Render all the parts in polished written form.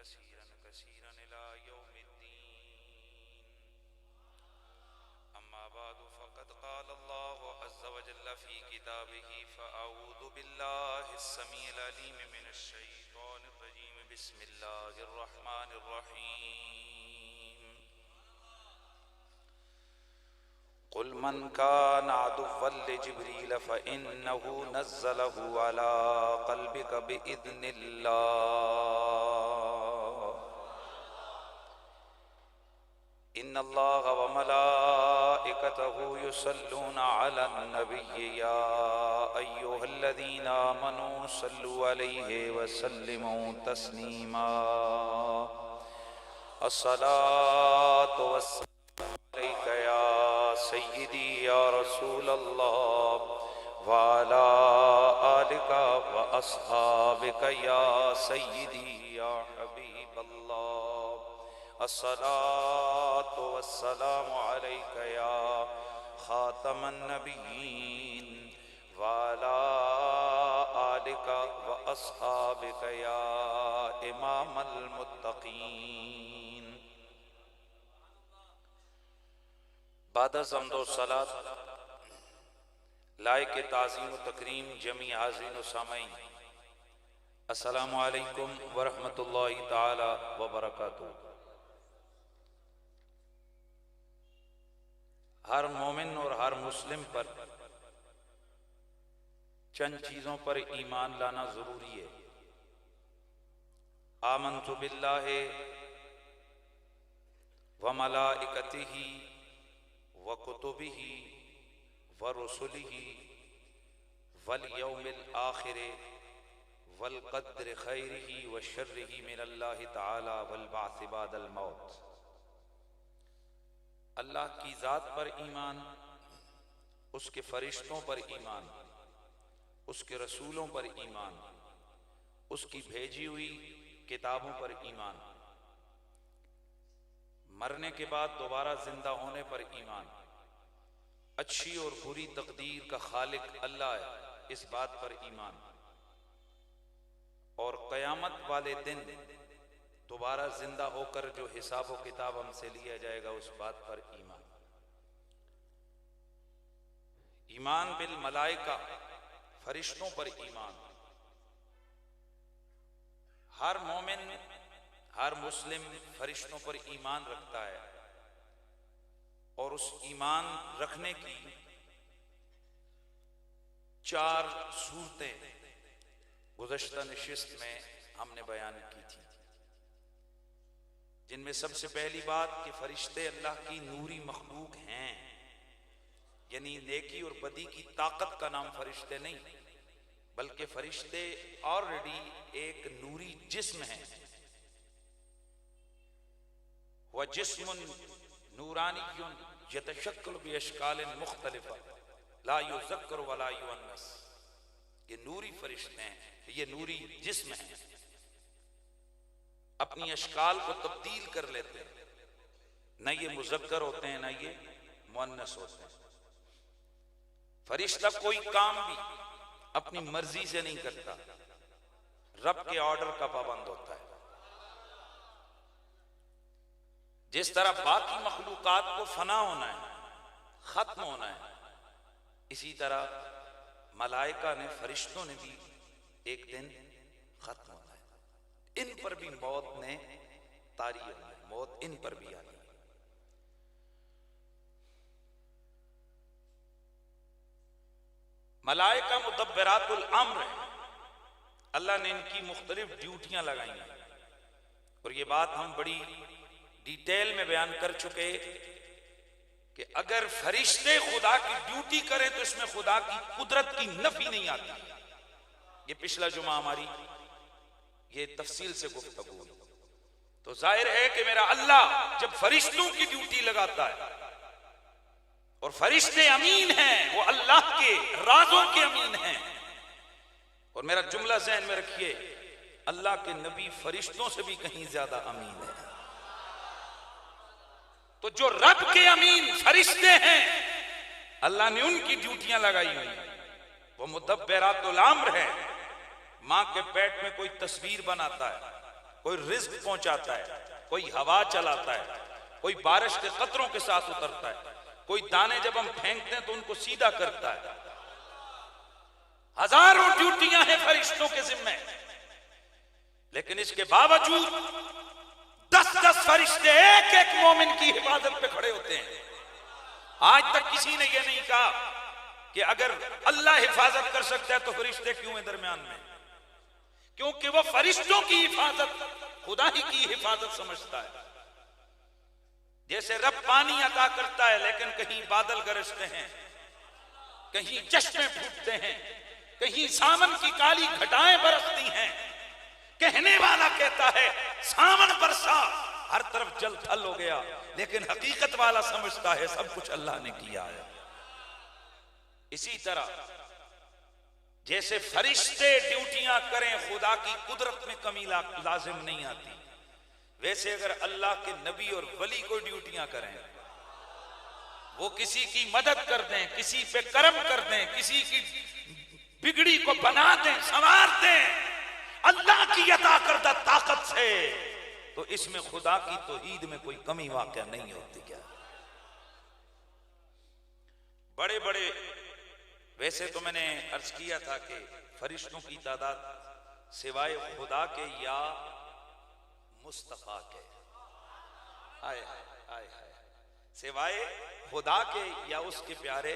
कसीरन इला यौमिद्दीन। अम्मा बादु फ़क़द क़ाल अल्लाहु अज़्ज़ व जल्ल फ़ी किताबिही फ़अऊज़ु बिल्लाहिस समीइल अलीम मिनश शैतानिर रजीम। बिस्मिल्लाहिर रहमानिर रहीम। क़ुल मन काना अदुव्वन लिजिब्रील फ़इन्नहु नज़्ज़लहु अला क़ल्बिक बिइज़्निल्लाह। इन्नल्लाह व मलाइकतहु युसल्लूना अलन नबिय्यि या अय्युहल्लज़ीना आमनू सल्लु अलैहि व सल्लिमू तस्लीमा। अस्सलातु वस्सलामु अलैका या सय्यिदी या रसूलल्लाह व अला आलिका व अस्हाबिका या सय्यिदी या हबीबल्लाह। अस्सलातु वस्सलामु अलैका या खातमन नबिय्यीन व अला आलिका व अस्हाबिका या इमामल मुत्तकीन। बाद ज़म्दो सलात लायक ताज़ीम व तकरीम जमी हाज़रीन व सामईन, अस्सलामु अलैकुम व रहमतुल्लाहि ताला व बरकातुहू। हर मोमिन और हर मुस्लिम पर चंद चीज़ों पर ईमान लाना ज़रूरी है। आमन्तु बिल्लाहि व मलाइकतिही व कुतुबिही व रुसुलिही वल यौमिल आखिर वल क़द्र खैरिही व शर्रिही मिनल्लाहि तआला वल बाअस बादल मौत। अल्लाह की ज़ात पर ईमान, उसके फरिश्तों पर ईमान, उसके रसूलों पर ईमान, उसकी भेजी हुई किताबों पर ईमान, मरने के बाद दोबारा जिंदा होने पर ईमान, अच्छी और बुरी तकदीर का खालिक अल्लाह है इस बात पर ईमान, और क़यामत वाले दिन दोबारा जिंदा होकर जो हिसाब व किताब हमसे लिया जाएगा उस बात पर ईमान। ईमान बिल मलाइका, फरिश्तों पर ईमान। हर मोमिन, हर मुस्लिम फरिश्तों पर ईमान रखता है, और उस ईमान रखने की चार सूरतें गुज़श्ता नशिस्त में हमने बयान की थी, जिनमें सबसे पहली बात कि फरिश्ते अल्लाह की नूरी मखलूक हैं, यानी नेकी और बदी की ताकत का नाम फरिश्ते नहीं, बल्कि फरिश्ते ऑलरेडी एक नूरी जिस्म है। वह जिस्मुन नूरानियुन यतशक्कलु बिअशकालिन मुख्तलिफा ला युज़क्करु वला युअन्नस। ये नूरी फरिश्ते हैं, ये नूरी जिस्म है, अपनी अशकाल को तब्दील कर लेते हैं, न ये मुज़क्कर होते हैं न ये मुअन्नस होते हैं। फरिश्ता कोई काम भी अपनी मर्जी से नहीं करता, रब के ऑर्डर का पाबंद होता है। जिस तरह बाकी मखलूकात को फना होना है, खत्म होना है, इसी तरह मलाइका ने, फरिश्तों ने भी एक दिन खत्म होना है। इन पर भी मौत ने तारी होना है, मौत इन पर भी आनी है। मलाइका मुदब्बिरातुल अम्र है, अल्लाह ने इनकी मुख्तलिफ ड्यूटियां लगाई हैं, और ये बात हम बड़ी डिटेल में बयान कर चुके कि अगर फरिश्ते खुदा की ड्यूटी करें तो इसमें खुदा की कुदरत की नफी नहीं आती। ये पिछला जुमा हमारी ये तफसील से गुफ्तगू हुई। तो जाहिर है कि मेरा अल्लाह जब फरिश्तों की ड्यूटी लगाता है, और फरिश्ते अमीन हैं, वो अल्लाह के राजों के अमीन हैं, और मेरा जुमला ज़हन में रखिए, अल्लाह के नबी फरिश्तों से भी कहीं ज्यादा अमीन है। तो जो रब के अमीन फरिश्ते हैं, अल्लाह ने उनकी ड्यूटियां लगाई हुई, वो मुदब्बिरातुल अम्र है। मां के पेट में कोई तस्वीर बनाता है, कोई रिज्क पहुंचाता है, कोई हवा चलाता है, कोई बारिश के कतरों के साथ उतरता है, कोई दाने जब हम फेंकते हैं तो उनको सीधा करता है। हजारों ड्यूटियां हैं फरिश्तों के जिम्मे, लेकिन इसके बावजूद 10-10 फरिश्ते एक एक मोमिन की हिफाजत पे खड़े होते हैं। आज तक किसी ने यह नहीं कहा कि अगर अल्लाह हिफाजत कर सकता है तो फरिश्ते क्यों हैं दरमियान में? क्योंकि वो फरिश्तों की हिफाजत खुदा ही की हिफाजत समझता है। जैसे रब पानी अता करता है, लेकिन कहीं बादल गरजते हैं, कहीं चश्मे फूटते हैं, कहीं सावन की काली घटाएं बरसती हैं। कहने वाला कहता है सावन बरसा, हर तरफ जल थल हो गया, लेकिन हकीकत वाला समझता है सब कुछ अल्लाह ने किया है। इसी तरह जैसे फरिश्ते ड्यूटियां करें, खुदा की कुदरत में कमी लाजिम नहीं आती, वैसे अगर अल्लाह के नबी और वली को ड्यूटियां करें, वो किसी की मदद कर दें, किसी पे करम कर दें, किसी की बिगड़ी को बना दें, संवार दें अल्लाह की अता करदा ताकत से, तो इसमें खुदा की तौहीद में कोई कमी वाक़या नहीं होती। क्या बड़े बड़े, वैसे तो मैंने अर्ज किया था कि फरिश्तों की तादाद सिवाय खुदा के या मुस्तफा के, आए आए सिवाय खुदा के या उसके प्यारे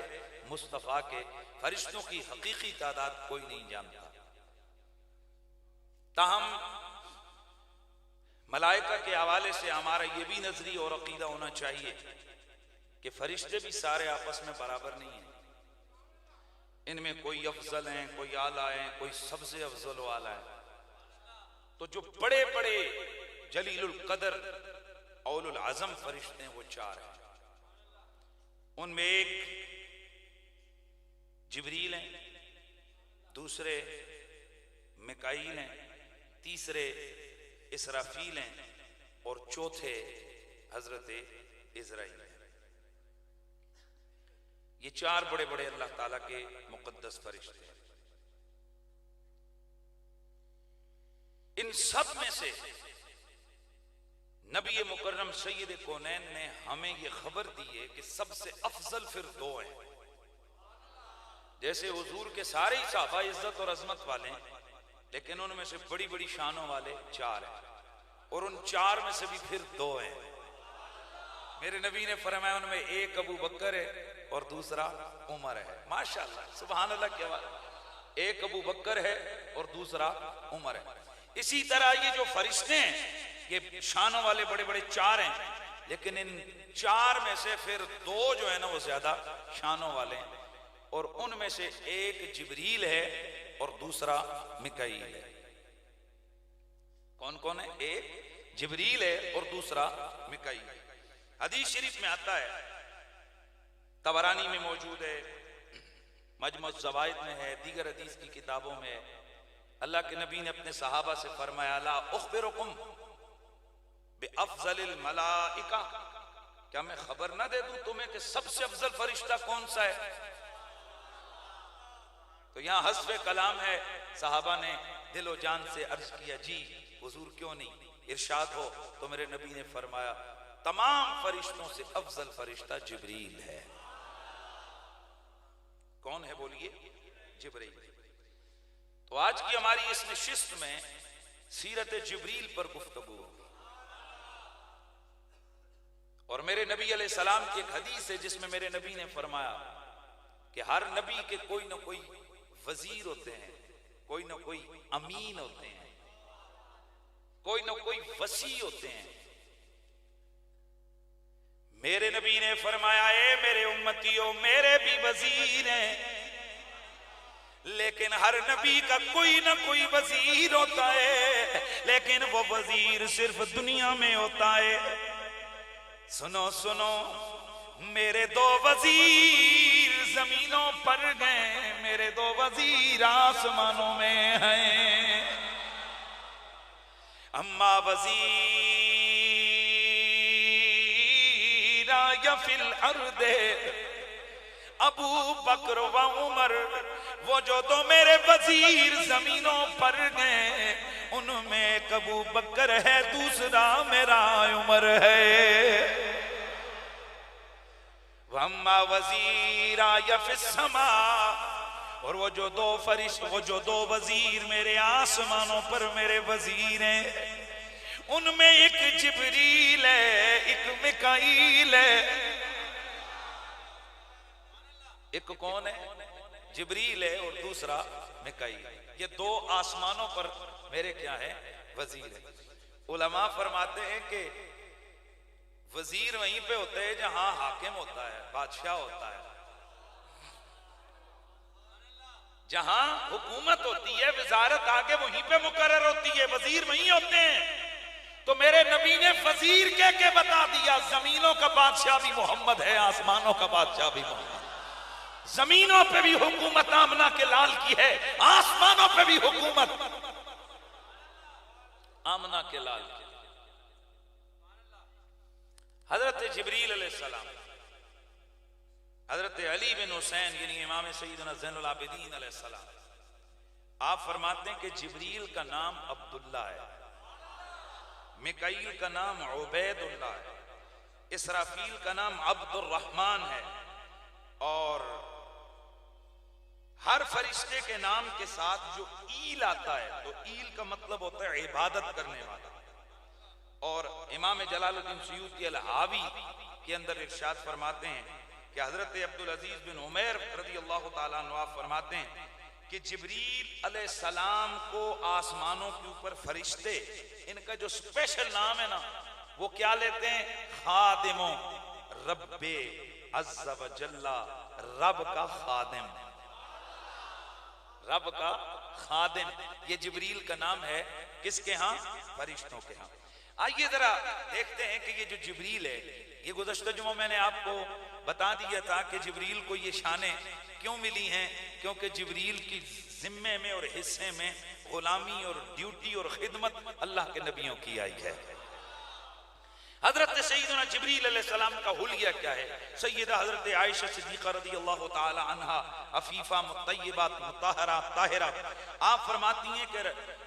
मुस्तफा के फरिश्तों की हकीकी तादाद कोई नहीं जानता। ताहम मलाइका के हवाले से हमारा यह भी नजरिया और अकीदा होना चाहिए कि फरिश्ते भी सारे आपस में बराबर नहीं हैं। इनमें कोई अफजल हैं, कोई आला हैं, कोई सबसे अफजल वाला है। तो जो बड़े बड़े जलीलुल कदर औलुल आजम फरिश्ते हैं वो 4 हैं। उनमें एक जिब्रील हैं, दूसरे मिकाईल हैं, तीसरे इसराफील हैं और चौथे हजरत इजराइल हैं। ये 4 बड़े बड़े अल्लाह ताला के मुकद्दस फरिश्ते हैं। इन सब में से नबी मुकर्रम सैयद कौनैन ने हमें यह खबर दी है कि सबसे अफजल फिर 2 हैं। जैसे हुजूर के सारे ही सहाबा इज्जत और अजमत वाले हैं, लेकिन उनमें से बड़ी बड़ी शानों वाले 4 हैं, और उन 4 में से भी फिर 2 हैं। मेरे नबी ने फरमाया उनमें एक अबू बकर है और दूसरा उमर है। माशाअल्लाह, सुभान अल्लाह की आवाज़। एक अबू बकर है और दूसरा उमर है। इसी तरह ये जो फरिश्ते हैं ये शानों वाले बड़े बड़े 4 हैं, लेकिन इन 4 में से फिर 2 जो है ना वो ज्यादा शानों वाले हैं, और उनमें से एक जिब्रील है और दूसरा मिकाईल है। कौन कौन है? एक जिब्रील है और दूसरा मिकाईल है। हदीस शरीफ में आता है, तबरानी में मौजूद है, मजमुअ ज़वाइद में है, दीगर हदीस की किताबों में है। अल्लाह के नबी ने अपने सहाबा से फरमाया, ला उखबिरुकुम बिअफ़ज़लिल मलाइका, क्या मैं खबर ना दे दूं तुम्हें कि सबसे अफजल फरिश्ता कौन सा है? तो यहां हस्बे कलाम है, सहाबा ने दिलो जान से अर्ज किया, जी हुजूर क्यों नहीं, इरशाद हो। तो मेरे नबी ने फरमाया तमाम फरिश्तों से अफजल फरिश्ता जिब्रील है। कौन है बोलिए? जिब्रील। तो आज की हमारी इस नशिस्त में सीरत जिब्रील पर गुफ्तगू होगी, और मेरे नबी अलैहिस्सलाम की एक हदीस है जिसमें मेरे नबी ने फरमाया कि हर नबी के कोई ना कोई वजीर होते हैं, कोई ना कोई अमीन होते हैं, कोई ना कोई वसी होते हैं। मेरे नबी ने फरमाया, ए मेरे उम्मतियों, मेरे भी वजीर हैं, लेकिन हर नबी का कोई ना कोई वजीर होता है, लेकिन वो वजीर सिर्फ दुनिया में होता है। सुनो सुनो, मेरे 2 वजीर जमीनों पर गए, मेरे 2 वजीर आसमानों में हैं। अम्मा वजीरा या फिल अर्दे अबू बकर व उमर, वो जो 2 मेरे वजीर जमीनों पर गए उनमें एक अबू बकर है, दूसरा मेरा उमर है। वम्मा वजीरा यफिस्समा, और वो जो दो फरिश्ते, वो जो दो वजीर मेरे आसमानों पर मेरे वजीर हैं, उनमें एक जिब्रील है, एक मिकाईल है। एक कौन है? जिब्रील है और दूसरा मिकाईल। ये दो आसमानों पर मेरे क्या है? वजीर है। उलमा फरमाते हैं कि वजीर वहीं पे होते हैं जहां हाकिम होता है, बादशाह होता है। जहां हुकूमत होती है, वजारत आगे वहीं पे मुकर्रर होती है, वजीर वहीं होते हैं। तो मेरे नबी ने वजीर के बता दिया, जमीनों का बादशाह भी मोहम्मद है, आसमानों का बादशाह भी मोहम्मद। जमीनों पे भी हुकूमत आमना के लाल की है, आसमानों पे भी हुकूमत आमना के लाल की। हजरत जिब्रील अलैहिस्सलाम, हजरत अली बिन हुसैन यानी इमाम सैयदना ज़ैनुल आबिदीन अलैहिस्सलाम, आप फरमाते हैं कि जिब्रील का नाम अब्दुल्ला है, मिकाईल का नाम उबैदुल्लाह है, इसराफील का नाम अब्दुर्रहमान है। और हर फरिश्ते के नाम के साथ जो ईल आता है, तो ईल का मतलब होता है इबादत करने वाला। और इमाम जलालुद्दीन सुयूती अल-हावी के अंदर इरशाद फरमाते हैं कि हजरत अब्दुल अजीज बिन उमैर रज़ियल्लाहु ताला अन्हु फरमाते हैं कि जिब्रील अलैहिस्सलाम को आसमानों के ऊपर फरिश्ते, इनका जो स्पेशल नाम है ना, वो क्या लेते हैं? खादिमो रब्बे अज़्ज़ा व जल्ला, रब का खादिम, रब का खादिम। ये जिब्रील का नाम है किसके यहाँ? फरिश्तों के यहाँ। आइए जरा देखते हैं कि ये जो जिब्रील है, ये गुज़श्ता जुमा मैंने आपको बता दिया था कि जिब्रील को ये शानें क्यों मिली हैं, क्योंकि जिब्रील की जिम्मे में और हिस्से में गुलामी और ड्यूटी और खिदमत अल्लाह के नबियों की आई है। हजरत सैयदना जिब्रील अलैहिस्सलाम का हुलिया क्या है? सैयदा हजरत आयशा सिद्दीक़ा रज़ियल्लाहु ताला अन्हा, अफीफा मुत्तय्यबा मुत्तहरा ताहिरा, आप फरमाती हैं कि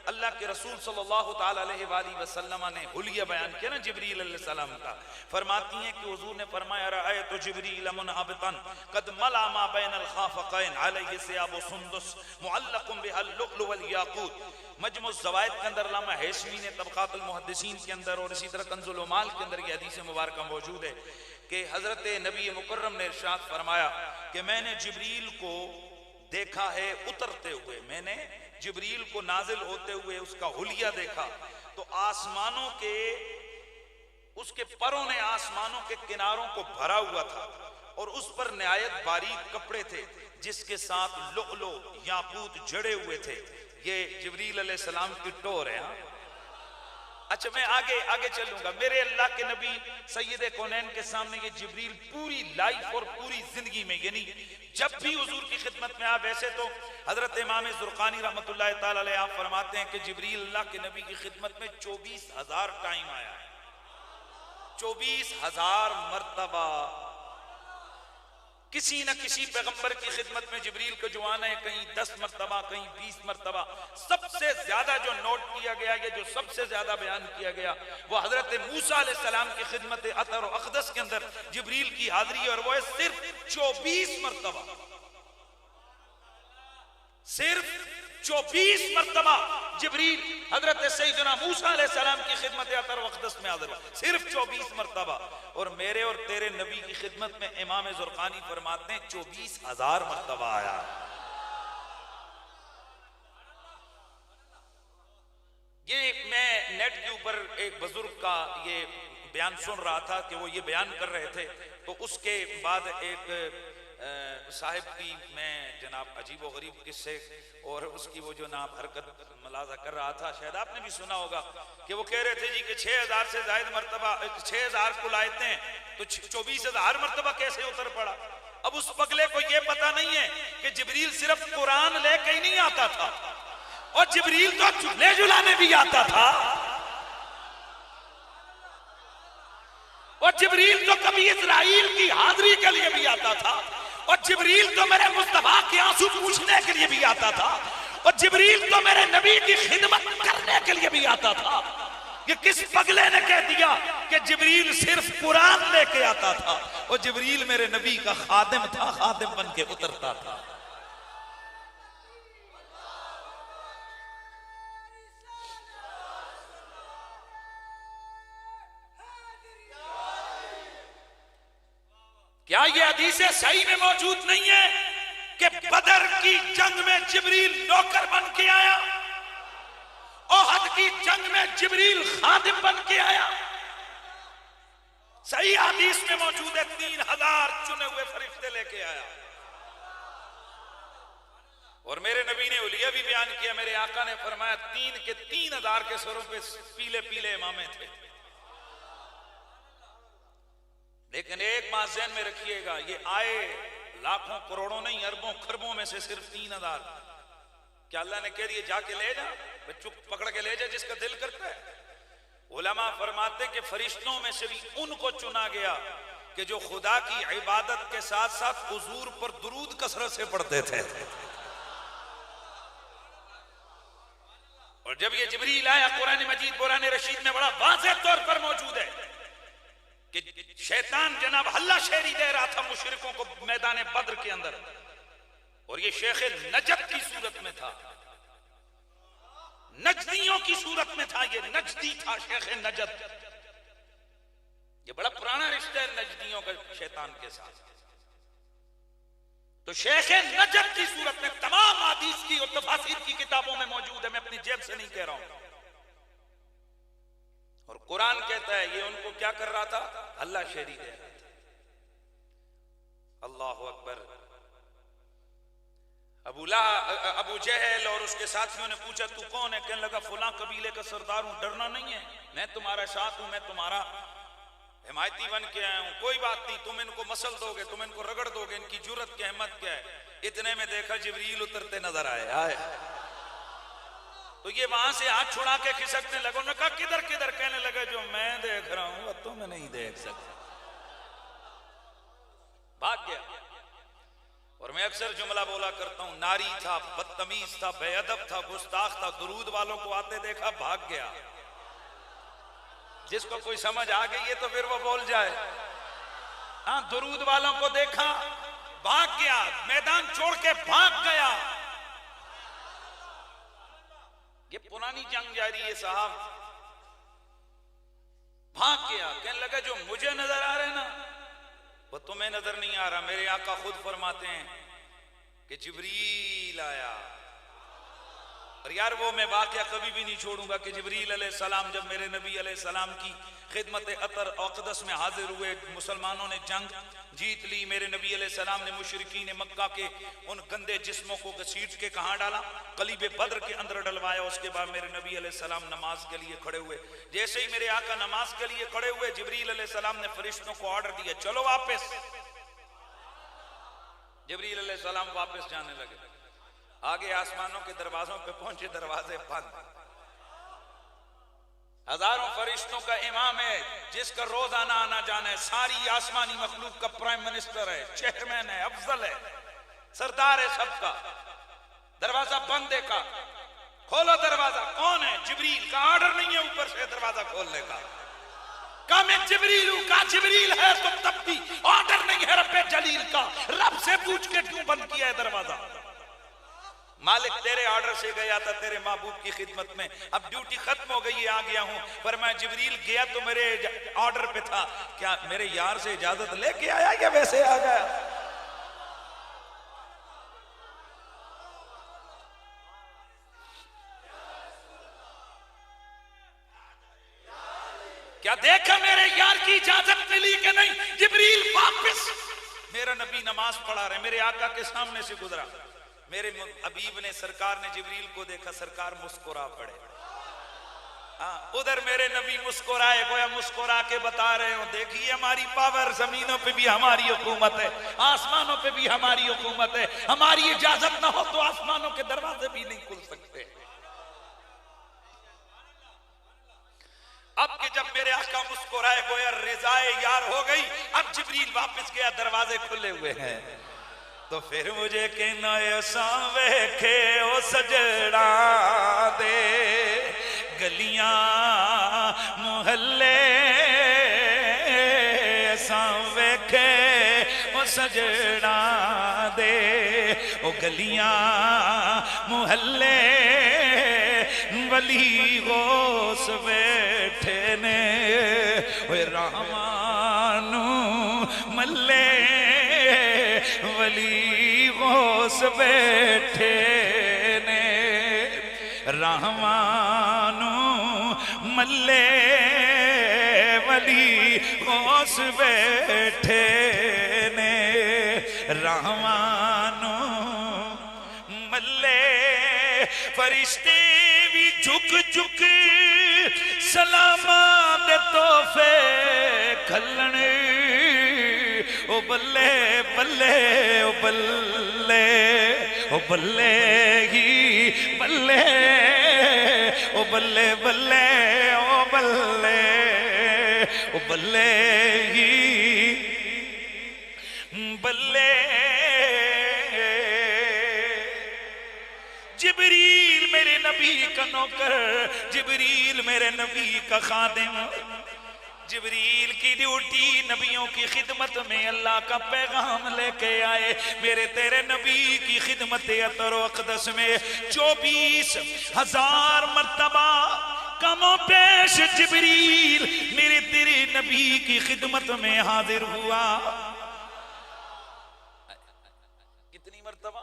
अल्लाह के रसूल सल्लल्लाहु ताला अलैहि वसल्लम ने हुलिया बयान किया ना जिब्रील अलैहिस्सलाम का। फरमाती हैं कि हुजूर ने फरमाया, रअयतु जिब्रील मुनहबितन कद मला मा बैनल खाफक़ैन अलैहि सियाबु सुंदुस मुअल्लक़ुन बिहल लुअलु वल याक़ूत। मजमु ज़वाइद के अंदर अल्लामा हैशमी ने तबक़ातुल मुहद्दिसीन के अंदर और इसी तरह कंज़ुल उमाल के अंदर ये हदीस मुबारक मौजूद है कि हजरत नबी मुकर्रम ने इरशाद फरमाया कि मैंने जिब्रील को देखा है उतरते हुए, मैंने जिब्रील को नाजिल होते हुए उसका हुलिया देखा। तो आसमानों के, उसके परों ने आसमानों के किनारों को भरा हुआ था और उस पर निहायत बारीक कपड़े थे जिसके साथ लुअलु याकूत जड़े हुए थे। ये जिब्रील अलैहिस्सलाम की टोर है। अच्छा, मैं आगे आगे चलूंगा। मेरे अल्लाह के नबी सैयद कौनैन के सामने ये जिब्रील पूरी लाइफ और पूरी जिंदगी में, यानी जब भी हुजूर की खिदमत में आप, वैसे तो हजरत इमाम ज़ुरक़ानी रहमतुल्लाह ताला अलैह आप फरमाते हैं कि जिब्रील अल्लाह के नबी की खिदमत में 24,000 टाइम आया है, 24,000 मर्तबा। किसी न किसी पैगंबर की खिदमत में जिब्रील को जो आना है, कहीं 10 मर्तबा, कहीं 20 मर्तबा। सबसे ज्यादा जो नोट किया गया, ये जो सबसे ज्यादा बयान किया गया, वो हजरत मूसा अलैहिस्सलाम की खिदमत अतर और अक़दस के अंदर जिब्रील की हाजिरी, और वो है सिर्फ 24 मर्तबा, सिर्फ 24 मर्तबा जिब्रील हजरत सैयदना मूसा अलैहिस्सलाम की खिदमत अतर और अक़दस में हाजिर हुआ, सिर्फ 24 मर्तबा। और मेरे और तेरे नबी की खिदमत में इमाम ज़ुरक़ानी फरमाते हैं 24,000 मर्तबा आया। ये मैं नेट के ऊपर एक बुजुर्ग का ये बयान सुन रहा था कि वो ये बयान कर रहे थे, तो उसके बाद एक साहिब की मैं जनाब अजीब व गरीब किस्से और उसकी वो जो नाम हरकत मलाजा कर रहा था, शायद आपने भी सुना होगा कि वो कह रहे थे जी कि 6,000 से ज्यादा मरतबा, 6,000 कुल आयतें हैं तो 24,000 मरतबा कैसे उतर पड़ा। अब उस पगले को ये पता नहीं है कि जिब्रील सिर्फ कुरान लेके ही नहीं आता था, और जिब्रील तो चूल्हे जुलाने भी आता था, और जिब्रील तो कभी इस्राइल की हाजिरी के लिए भी आता था, और जिब्रील तो मेरे मुस्तफा के आंसू पूछने के लिए भी आता था, और जिब्रील तो मेरे नबी की खिदमत करने के लिए भी आता था। ये किस पगले ने कह दिया कि जिब्रील सिर्फ कुरान लेके आता था? और जिब्रील मेरे नबी का खादिम था, खादिम बन के उतरता था। क्या ये हदीसें सही में मौजूद नहीं है कि बदर की जंग में जिब्रील नौकर बन के आया, ओहद की जंग में जिब्रील खादिम बन के आया? सही हदीस में मौजूद है 3000 चुने हुए फरिश्ते लेके आया। और मेरे नबी ने उलिया भी बयान किया, मेरे आका ने फरमाया 3 के 3000 के सरों पे पीले पीले इमामे थे। लेकिन एक बात ज़हन में रखिएगा, ये आए लाखों करोड़ों नहीं अरबों खरबों में से सिर्फ 3000। क्या अल्लाह ने कह दिया जाके ले जा, बच्चों पकड़ के ले जा जिसका दिल करता है? उलमा फरमाते कि फरिश्तों में से भी उनको चुना गया कि जो खुदा की इबादत के साथ साथ हुजूर पर दुरूद कसरत से पढ़ते थे। और जब ये जिब्रील आया, कुरान मजीद कुरान रशीद में बड़ा वाज़ेह तौर पर मौजूद है कि शैतान जनाब हल्ला शेरी दे रहा था मुशरिकों को मैदान बद्र के अंदर, और ये शेख नजद की सूरत में था, नजदियों की सूरत में था। ये नजदी था शेख नजद। ये बड़ा पुराना रिश्ता है नजदियों का शैतान के साथ। तो शेख नजद की सूरत में तमाम हदीस की और तफासिर की किताबों में मौजूद है, मैं अपनी जेब से नहीं कह रहा हूं। और कुरान कहता है ये उनको क्या कर रहा था? हल्ला शेरी दे रहा था। अल्लाह अकबर। अबू जहल और उसके साथियों ने पूछा तू कौन है? कहने लगा फुला कबीले का सरदार हूं, डरना नहीं है, मैं तुम्हारा साथ हूं, मैं तुम्हारा हिमायती बन के आया हूं। कोई बात नहीं, तुम इनको मसल दोगे, तुम इनको रगड़ दोगे, इनकी जुर्रत की अहमत क्या है? इतने में देखा जिब्रील उतरते नजर आए। तो ये वहां से हाथ छुड़ा के खिसकने लगा। उन्होंने कहा किधर किधर? कहने लगा जो मैं देख रहा हूं तुम नहीं देख सकते। भाग गया। और मैं अक्सर जुमला बोला करता हूं, नारी था, बदतमीज था, बेअदब था, गुस्ताख था, दुरूद वालों को आते देखा भाग गया। जिसको कोई समझ आ गई है तो फिर वो बोल जाए। हाँ, दुरूद वालों को देखा भाग गया, मैदान छोड़ के भाग गया। ये पुरानी जंग जारी है साहब। भाग गया, कहने लगा जो मुझे नजर आ रहे हैं ना वो तुम्हें नजर नहीं आ रहा। मेरे आका खुद फरमाते हैं कि जिब्रील आया। और यार वो मैं वाकया कभी भी नहीं छोड़ूंगा कि जिब्रील अलैहिस्सलाम जब मेरे नबी अलैहिस्सलाम की खिदमत अतर अक़दस में हाजिर हुए, मुसलमानों ने जंग जीत ली। मेरे नबी अलैहिस्सलाम ने मुशरिकीन मक्का के उन गंदे जिस्मों को घसीट के कहां डाला? कलीबे बद्र के अंदर डलवाया। उसके बाद मेरे नबी अलैहिस्सलाम नमाज के लिए खड़े हुए। जैसे ही मेरे आका नमाज के लिए खड़े हुए, जिब्रील अलैहिस्सलाम ने फरिश्तों को ऑर्डर दिया चलो वापस। जिब्रील अलैहिस्सलाम वापस जाने लगे। आगे आसमानों के दरवाजों पे पहुंचे, दरवाजे बंद। हजारों फरिश्तों का इमाम है जिसका रोजाना आना जाना है, सारी आसमानी मखलूक का प्राइम मिनिस्टर है, चेयरमैन है, अफजल है, सरदार है सबका। दरवाजा बंद देखा, खोलो दरवाजा। कौन है? जिब्रील का ऑर्डर नहीं है ऊपर से दरवाजा खोलने का। कहा मैं जिब्रील हूं। कहा जिब्रील है तो तब भी ऑर्डर नहीं है रब्बे जलील का। रब से पूछ के क्यों बंद किया है दरवाजा? मालिक तेरे ऑर्डर से गया था तेरे महबूब की खिदमत में, अब ड्यूटी खत्म हो गई है, आ गया हूं। पर मैं जिब्रील गया तो मेरे ऑर्डर पे था। क्या मेरे यार से इजाजत लेके आया या वैसे आ गया? क्या देखा मेरे यार की इजाजत मिली कि नहीं? जिब्रील वापस। मेरा नबी नमाज पढ़ा रहे, मेरे आका के सामने से गुजरा। मेरे हबीब ने, सरकार ने जिब्रील को देखा, सरकार मुस्कुरा पड़े। हाँ, उधर मेरे नबी मुस्कुराए, गोया मुस्कुरा के बता रहे हो देखिए हमारी पावर, जमीनों पे भी हमारी हुकूमत है, आसमानों पे भी हमारी हुकूमत है। हमारी इजाजत ना हो तो आसमानों के दरवाजे भी नहीं खुल सकते। अब के जब मेरे आका मुस्कुराए, गोया रिजाए यार हो गई। अब जिब्रील वापस गया, दरवाजे खुले हुए हैं। तो फिर मुझे कहना ऐसा वेखे ओ सजड़ा दे गलियां मुहल्ले ऐसा वेखे ओ सजड़ा दे ओ गलियां मुहल्ले वली गोस बैठे ने रहमानू मल्ले वली गोस बैठे ने रहमानू मल्ले वली गोस बैठे ने रहमानू मल्ले फरिश्ते भी झुक झुक सलामा दे तोहफे खलने ओ बल्ले बल्ले ओ बल्ले ओ बल्ले ही बल्ले ओ बल्ले बल्ले ओ बल्ले ओ बल्ले ही बल्ले। जिब्रील मेरे नबी का नौकर, जिब्रील मेरे नबी का खादिम, जिब्रील की ड्यूटी नबियों की खिदमत में अल्लाह का पैगाम लेके आए। मेरे तेरे नबी की खिदमत अतर अक़दस में 24,000 मर्तबा कमो पेश जिब्रील मेरे तेरे नबी की खिदमत में हाजिर हुआ। कितनी मर्तबा?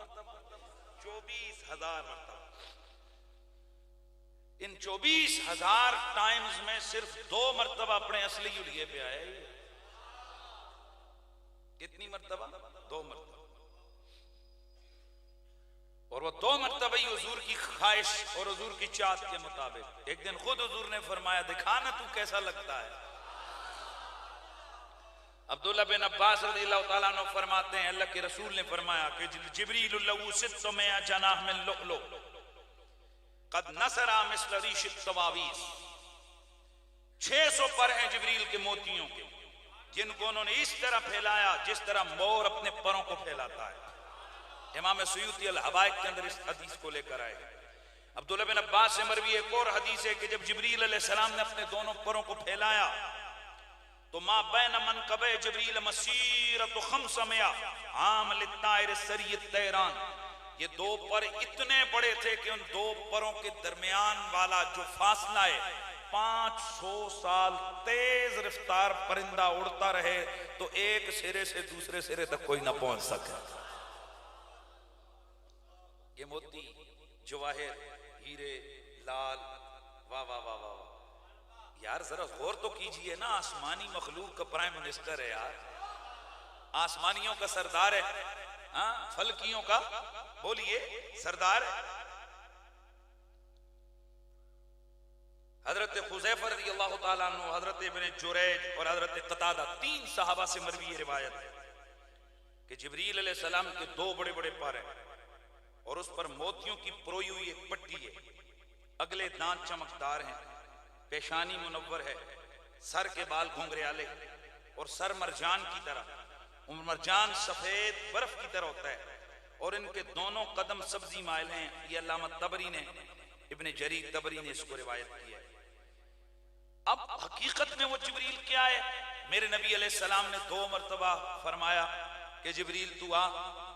24,000 मर्तबा। इन 24,000 टाइम्स में सिर्फ 2 मर्तबा अपने असली उलिये पे आए। कितनी मर्तबा? 2 मर्तबा। और वो 2 मर्तबा ही हुजूर की ख्वाहिश और हुजूर की चाहत के मुताबिक। एक दिन खुद हुजूर ने फरमाया, दिखा ना तू कैसा लगता है। अब्दुल्ला बिन अब्बास रज़ियल्लाहु ताला अन्हु फरमाते हैं, अल्लाह के रसूल ने फरमाया कि जिब्रील लहू सित्तु मिआ जनाह मिन लुअलु कद नसरा मिस्ल रीशित तवावीस। 600 पर हैं जिब्रील के मोतियों के, जिनको उन्होंने इस तरह फैलाया जिस तरह मोर अपने परों को फैलाता है। इमाम सुयूती अल हवाइक के अंदर इस हदीस को लेकर आए। अब्दुल्ला बिन अब्बास से मरवी एक और हदीस है कि जब जिब्रील अलैहिस्सलाम ने अपने दोनों परों को फैलाया तो मा बैन मनकबे जिब्रील मसीरतु 500 आम लित्ताइर सरियत तैरान। ये 2 पर इतने बड़े थे कि उन 2 परों के दरमियान वाला जो फासला है 500 साल तेज रफ्तार परिंदा उड़ता रहे तो एक सिरे से दूसरे सिरे तक कोई ना पहुंच सके। ये मोती, जवाहिर, हीरे, लाल, वाह वाह वाह वाह यार, जरा गौर तो कीजिए ना। आसमानी मखलूक का प्राइम मिनिस्टर है यार, आसमानियों का सरदार है, हाँ, फलकियों का बोलिए सरदार है। हजरत हुज़ैफा रज़ियल्लाहु ताला अन्हु, हजरत इब्न जुरैज और हजरत कतादा 3 सहाबा से मरवी ये रिवायत है कि जिब्रील अलैहिस्सलाम के 2 बड़े बड़े पर हैं और उस पर मोतियों की परोई हुई एक पट्टी है। अगले दांत चमकदार हैं, पेशानी मुनव्वर है, सर के बाल घुंघरियाले और सर मरजान की तरह। मरजान सफेद बर्फ की तरह होता है और इनके दोनों कदम सब्जी माइल हैं। ये अल्लामा तबरी ने, इब्ने जरीर तबरी ने इसको रिवायत किया है। अब हकीकत में वो जिब्रील क्या है? मेरे नबी अलैहिस्सलाम ने 2 मरतबा फरमाया कि जिब्रील तू आ,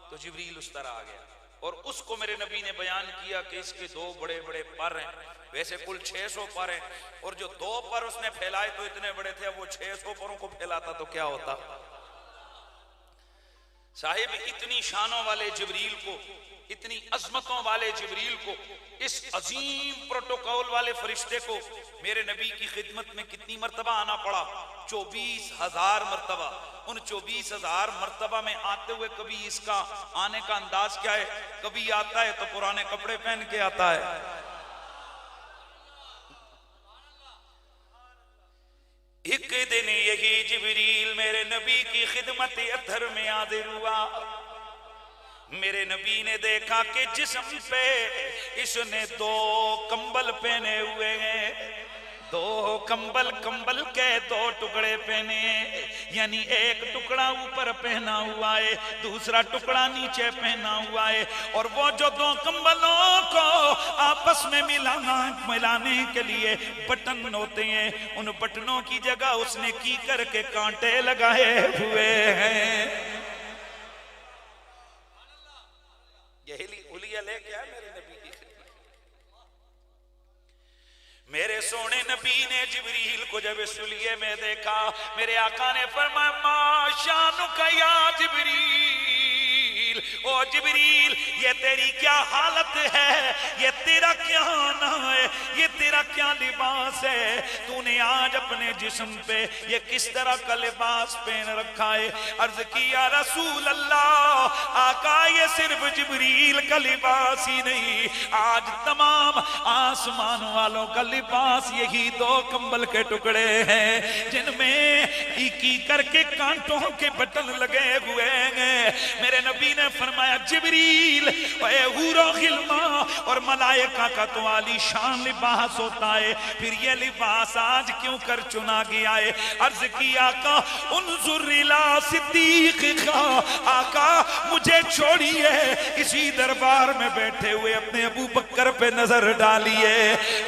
तो जिब्रील उस तरह आ गया और उसको मेरे नबी ने बयान किया कि इसके 2 बड़े बड़े पर हैं। वैसे कुल 600 पर हैं और जो 2 पर उसने फैलाए तो इतने बड़े थे, वो 600 परों को फैलाता तो क्या होता। साहिब, इतनी शानों वाले जिब्रील को, इतनी अजमतों वाले जिब्रील को, इस अजीम प्रोटोकॉल वाले फरिश्ते को मेरे नबी की खिदमत में कितनी मर्तबा आना पड़ा? 24,000 मर्तबा। उन 24,000 मर्तबा में आते हुए कभी इसका आने का अंदाज क्या है? कभी आता है तो पुराने कपड़े पहन के आता है। एक दिन यही जिब्रील मेरे नबी की खिदमत अतहर में हाजिर हुआ। मेरे नबी ने देखा कि जिस्म पे इसने 2 कंबल पहने हुए हैं, दो कंबल, कंबल के दो टुकड़े पहने, यानी एक टुकड़ा ऊपर पहना हुआ है, दूसरा टुकड़ा नीचे पहना हुआ है। और वो जो दो कंबलों को आपस में मिलाने के लिए बटन होते हैं, उन बटनों की जगह उसने की करके कांटे लगाए हुए हैं। यही हुलिया लेके आया मेरे नबी की खिदमत। मेरे सोने नबी ने जिब्रील को जब इस हुलिये में देखा, मेरे आका ने फरमाया माशानु का या जिब्रील, ओ जिब्रील ये तेरी क्या हालत है, ये तेरा क्या नाम है, ये तेरा क्या लिबास है, तूने आज अपने जिस्म पे ये किस तरह का लिबास पहन रखा है। अर्ज किया रसूल अल्लाह, आका ये सिर्फ जिब्रील का लिबास ही नहीं, आज तमाम आसमान वालों का लिबास यही दो कंबल के टुकड़े हैं जिनमें एक करके कांटों के बटन लगे हुए हैं। मेरे नबी ने फरमाया जिब्रील और मलाइका का तो आलीशान लिबास होता है, फिर ये लिबास आज क्यों कर चुना गया है। अर्ज किया का उन्जुर इला सिद्दीक का, आका मुझे छोड़िए, इसी दरबार में बैठे हुए अपने अबू बकर पे नजर डालिए।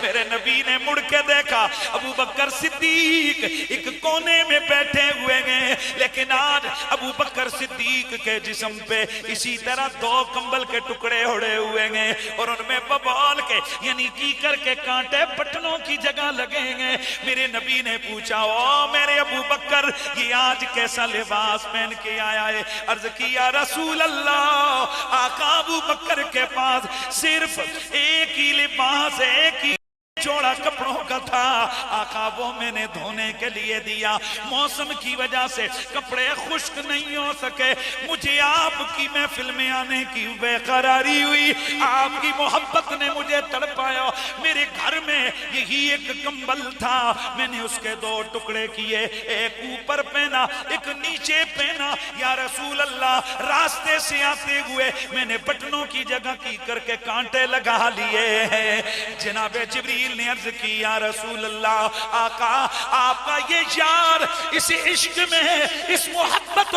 मेरे नबी ने मुड़ के देखा, अबू बकर सिद्दीक एक कोने में बैठे हुए हैं, लेकिन आज अबू बकर सिद्दीक के जिस्म पे इसी तरह दो कंबल के टुकड़े उड़े हुए हैं और उनमें बबौल के यानी कीकर के कांटे बटनों की जगह लगेंगे। मेरे नबी ने पूछा, ओ मेरे अबू बकर ये आज कैसा लिबास पहन के आया है। अर्ज किया रसूल अल्लाह, आका अबू बकर के पास सिर्फ एक ही लिबास है, एक ही जोड़ा कपड़ों का था, आका वो मैंने धोने के लिए दिया, मौसम की वजह से कपड़े खुश्क नहीं हो सके, मुझे आपकी महफिल में आने की बेकरारी हुई, आपकी मोहब्बत ने मुझे तड़पाया, मेरे घर में यही एक कंबल था, मैंने उसके दो टुकड़े किए, एक ऊपर पहना एक नीचे पहना। या रसूल अल्लाह, रास्ते से आते हुए मैंने बटनों की जगह की करके कांटे लगा लिए हैं। जनाबे जिब्रील ने अर्ज की, या रसूल अल्लाह, आका आपका ये यार इस इश्क में, इस मोहब्बत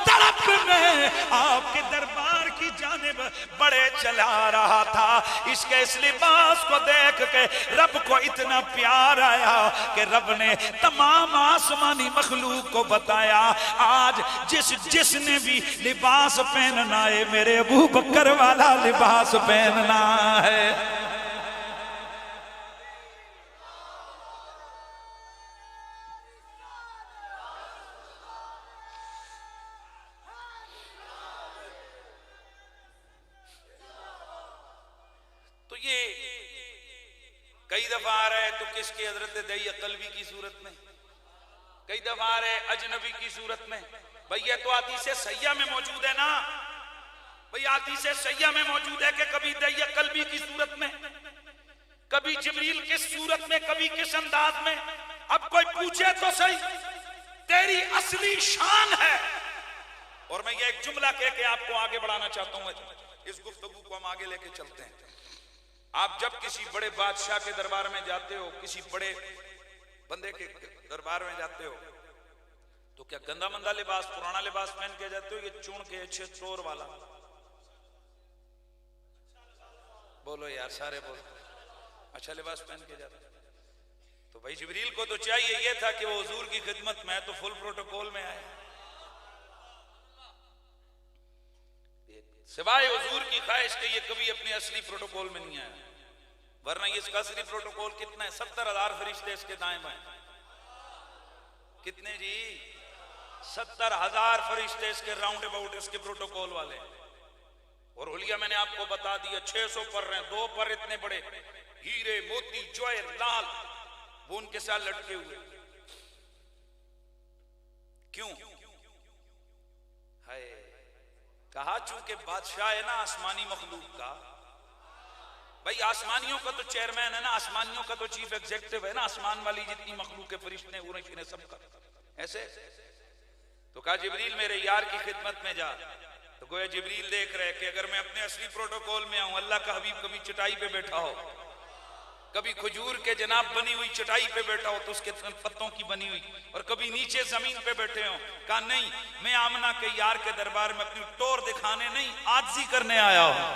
तड़प में आपके दरबार की जानिब बड़े चला रहा था, इसके इस लिबास को देख के रब को इतना प्यार आया कि रब ने तमाम आसमानी मखलूक को बताया, आज जिसने भी लिबास पहनना है मेरे अबू बकर वाला लिबास पहनना है। तो ये कई दफा आ रहा है तो किसके हजरत दई कल्बी की सूरत में, कई दफा आ रहे अजनबी की सूरत में। भैया तो हदीस सैया में मौजूद है ना, भैया हदीस सैया में मौजूद है कि कभी दई कल्बी की सूरत में, कभी जिब्रील की सूरत में, कभी किस अंदाज में। अब कोई पूछे तो सही, तेरी असली शान है। और मैं ये एक जुमला कह के आपको आगे बढ़ाना चाहता हूं, इस गुफ्तगू को हम आगे लेके चलते हैं। आप जब किसी बड़े बादशाह के दरबार में जाते हो, किसी बड़े बंदे के दरबार में जाते हो, तो क्या गंदा मंदा लिबास, पुराना लिबास पहन के जाते हो, ये चून के अच्छे चोर वाला? बोलो यार, सारे बोलो, अच्छा लिबास पहन के जाते हो। तो भाई जिब्रील को तो चाहिए ये था कि वो हुजूर की खिदमत में है तो फुल प्रोटोकॉल में आए, सिवाय हुजूर की ख्वाहिश के ये कभी अपने असली प्रोटोकॉल में नहीं आया, वरना ये इसका असली प्रोटोकॉल कितना है? 70,000 फरिश्ते इसके दाएं बाएं। कितने जी? 70,000 फरिश्ते इसके राउंड अबाउट इसके प्रोटोकॉल वाले। और हुलिया मैंने आपको बता दिया 600 पर रहे, 2 पर इतने बड़े हीरे मोती जौहर लाल वो उनके साथ लटके हुए। क्यों? है कहा चूंकि बादशाह है ना आसमानी मखलूक का। भाई आसमानियों का तो चेयरमैन है ना, आसमानियों का तो चीफ एग्जीक्यूटिव है ना, आसमान वाली जितनी मखलूक के फरिश्ते उन्हें सबका ऐसे। तो कहा जिब्रील मेरे यार की खिदमत में जा। तो गोया जिब्रील देख रहे कि अगर मैं अपने असली प्रोटोकॉल में आऊं, अल्लाह का हबीब कभी चटाई पे बैठा हो, कभी खजूर के जनाब बनी हुई चटाई पे बैठा हो तो उसके पत्तों की बनी हुई, और कभी नीचे जमीन पे बैठे हो। कहा नहीं, मैं आमना के यार के दरबार में अपनी टोर दिखाने नहीं, आजिज़ी करने आया हूं।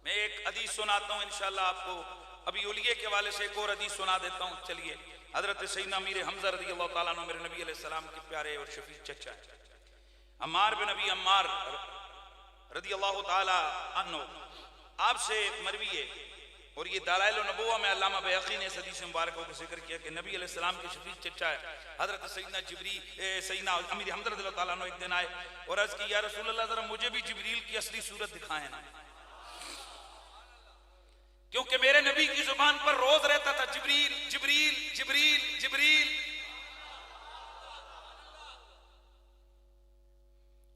मैं एक हदीस सुनाता हूं इंशाल्लाह आपको, अभी उलिये के वाले से एक और हदीस सुना देता हूं। चलिए, हजरत सैयदना मीर हमजा रज़ियल्लाहु ताला अन्हु मेरे नबी अलैहिस्सलाम के प्यारे और शफीक चचा अम्मार बिन नबी अम्मार रज़ियल्लाहु ताला अन्हु आपसे मरवी है, और ये दलाइल नबुव्वा में अल्लामा बैहक़ी ने इस हदीस मुबारक को जिक्र किया कि नबी अलैहिस्सलाम के शफीक चचा है हजरत सैयदना अमीर हमजा रज़ियल्लाहु ताला अन्हु एक दिन आए और अर्ज़ की, या रसूलल्लाह जरा मुझे भी जिब्रील की असली सूरत दिखाएं ना, क्योंकि मेरे नबी की जुबान पर रोज रहता था जिब्रील जिब्रील जिब्रील जिब्रील।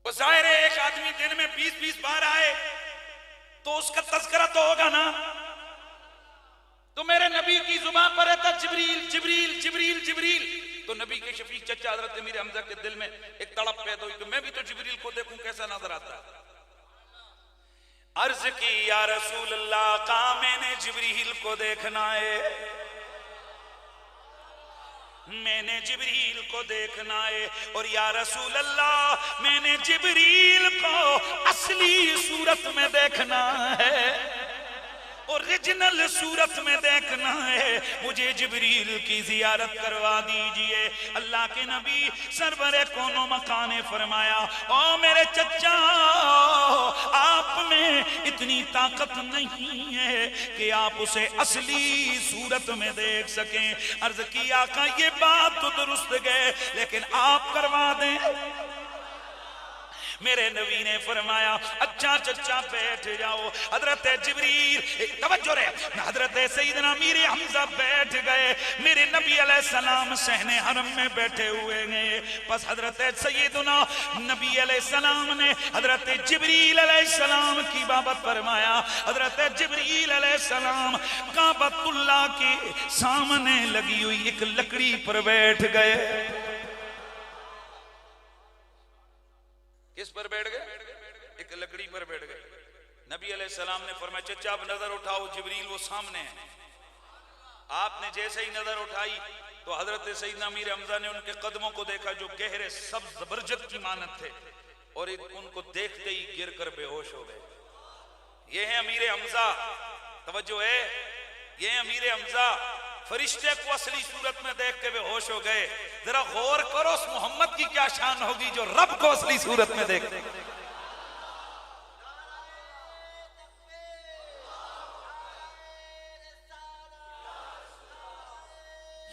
वो जाहिर है एक आदमी दिन में 20-20 बार आए तो उसका तज़किरा तो होगा ना, तो मेरे नबी की जुबान पर रहता जिब्रील जिब्रील जिब्रील जिब्रील। तो नबी के शफीक चचा हजरत मीर हमजा के दिल में एक तड़प पैदा हुई कि मैं भी तो जिब्रील को देखूं कैसा नजर आता है। अर्ज की, या रसूल अल्लाह, कहा मैंने जिब्रील को देखना है, मैंने जिब्रील को देखना है, और या रसूल अल्लाह मैंने जिब्रील को असली सूरत में देखना है, ओरिजिनल सूरत में देखना है, मुझे जिब्रील की जियारत करवा दीजिए। अल्लाह के नबी सरवरे कोनो मकाने फरमाया, ओ मेरे चचा, आप में इतनी ताकत नहीं है कि आप उसे असली सूरत में देख सकें। अर्ज किया, आका ये बात तो दुरुस्त गए, लेकिन आप करवा दें। मेरे नबी ने फरमाया, अच्छा चचा बैठ जाओ। हजरत जिब्रील, तवज्जो रे, हजरत सैयदना मीर हमजा बैठ गए, मेरे नबी अलैहिस्सलाम सहने हरम में बैठे हुए हैं। बस हजरत सैयदना नबी अलैहिस्सलाम ने हजरत जिब्रील अलैहिस्सलाम की बाबत फरमाया। हजरत जिब्रील अलैहिस्सलाम काबतुल्लाह के सामने लगी हुई एक लकड़ी पर बैठ गए। किस पर बैठ गए? एक लकड़ी पर बैठ गए। नबी अलैहिस्सलाम ने फरमाया, चचा अब नजर उठाओ, जिब्रील वो सामने है। आपने जैसे ही नजर उठाई तो हजरत सैयदना मीर हमजा ने उनके कदमों को देखा जो गहरे सब्ज जबरजद की मानत थे, और उनको देखते ही गिर कर बेहोश हो गए। ये है अमीर हमजा, तवज्जो है, ये है अमीर हमजा। फरिश्ते को असली सूरत में देख के बेहोश हो गए। जरा गौर करो उस मोहम्मद की क्या शान होगी जो रब को असली सूरत में देख।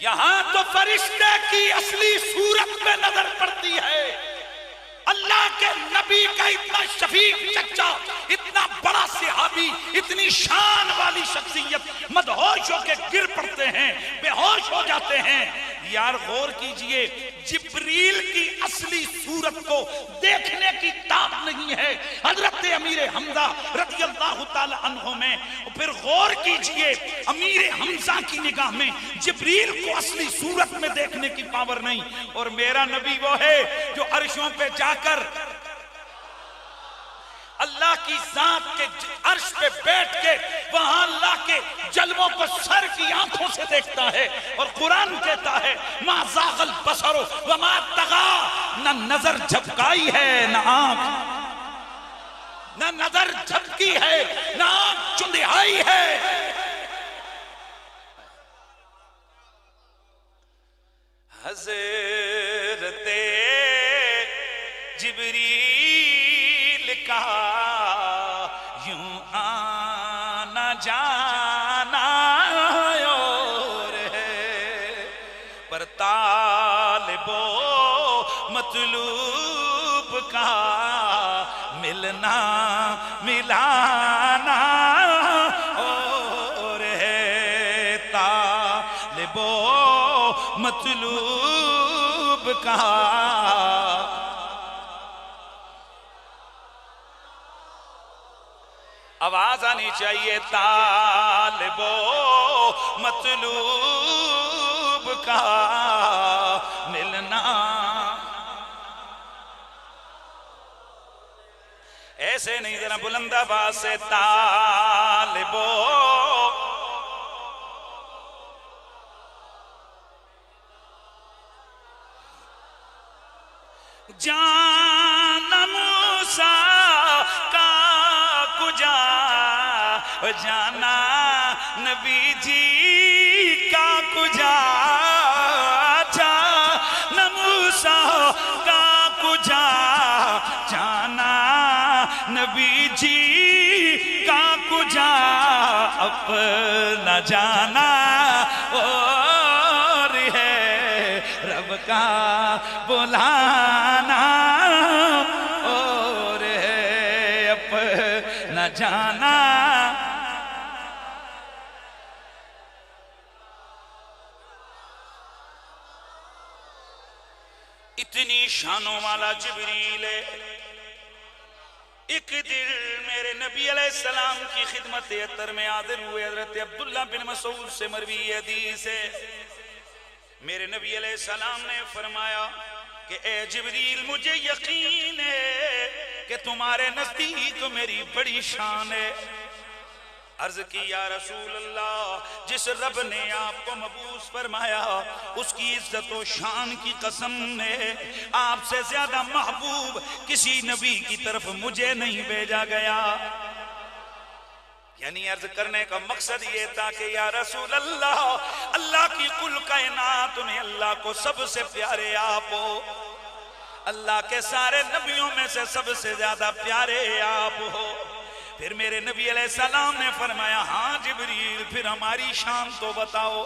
यहां तो फरिश्ते की असली सूरत में नजर पड़ती है। अल्लाह के नबी का इतना शफीक चचा, इतना बड़ा सहाबी, इतनी शान वाली शख्सियत मदहोश होकर गिर पड़ते हैं, बेहोश हो जाते हैं। यार गौर कीजिए, जिब्रील की असली सूरत को देखने की ताब नहीं है हजरत अमीर हमजा रज़ियल्लाहु ताला अन्हु में। फिर गौर कीजिए, अमीर हमजा की निगाह में जिब्रील को असली सूरत में देखने की पावर नहीं, और मेरा नबी वो है जो अर्शों पे जाकर अल्लाह की जात के अर्श पे बैठ के वहां अल्लाह के जलवों को सर की आंखों से देखता है। और कुरान कहता है, मा ज़ाग़ल बसरो व मा तग़ा, न नजर झपकाई है न आंख, न नजर झपकी है न आंख चुंदिहाई है। हज़रते जिब्रील का यूं आना जाना और है, पर तालिबो मतलूब का मिलना मिलाना और है, तालिबो मतलूब का। आवाज आनी चाहिए, तालिबो मतलूब का मिलना। ऐसे नहीं, जरा बुलंद आवाज से तालिबो जान मूसा का कुजा जाना नबी जी का कुजा जान मूसा का कुजा जाना नबी जी का कुजा अपना जाना और है रब का बुलाना और है अपना जाना। इतनी शानों वाला जिब्रील है। एक दिन मेरे नबी अलैहिस्सलाम की खिदमत अतर में हाजिर हुए। हजरत अब्दुल्ला बिन मसूद से मरवी हदीस है, मेरे नबी अलैहिस्सलाम ने फरमाया कि ए जिब्रील, मुझे यकीन है कि तुम्हारे नजदीक मेरी बड़ी शान है। अर्ज की या रसूल अल्लाह, जिस रब ने आपको मबूस फरमाया उसकी इज्जत और शान की कसम ने आपसे ज्यादा महबूब किसी नबी की तरफ मुझे नहीं भेजा गया। यानी अर्ज करने का मकसद ये था कि या रसूल अल्लाह, अल्लाह की कुल कायनात में अल्लाह को सबसे प्यारे आप हो, अल्लाह के सारे नबियों में से सबसे ज्यादा प्यारे आप हो। फिर मेरे नबी अलैहिस्सलाम ने फरमाया, हाँ जिब्रील, फिर हमारी शान तो बताओ।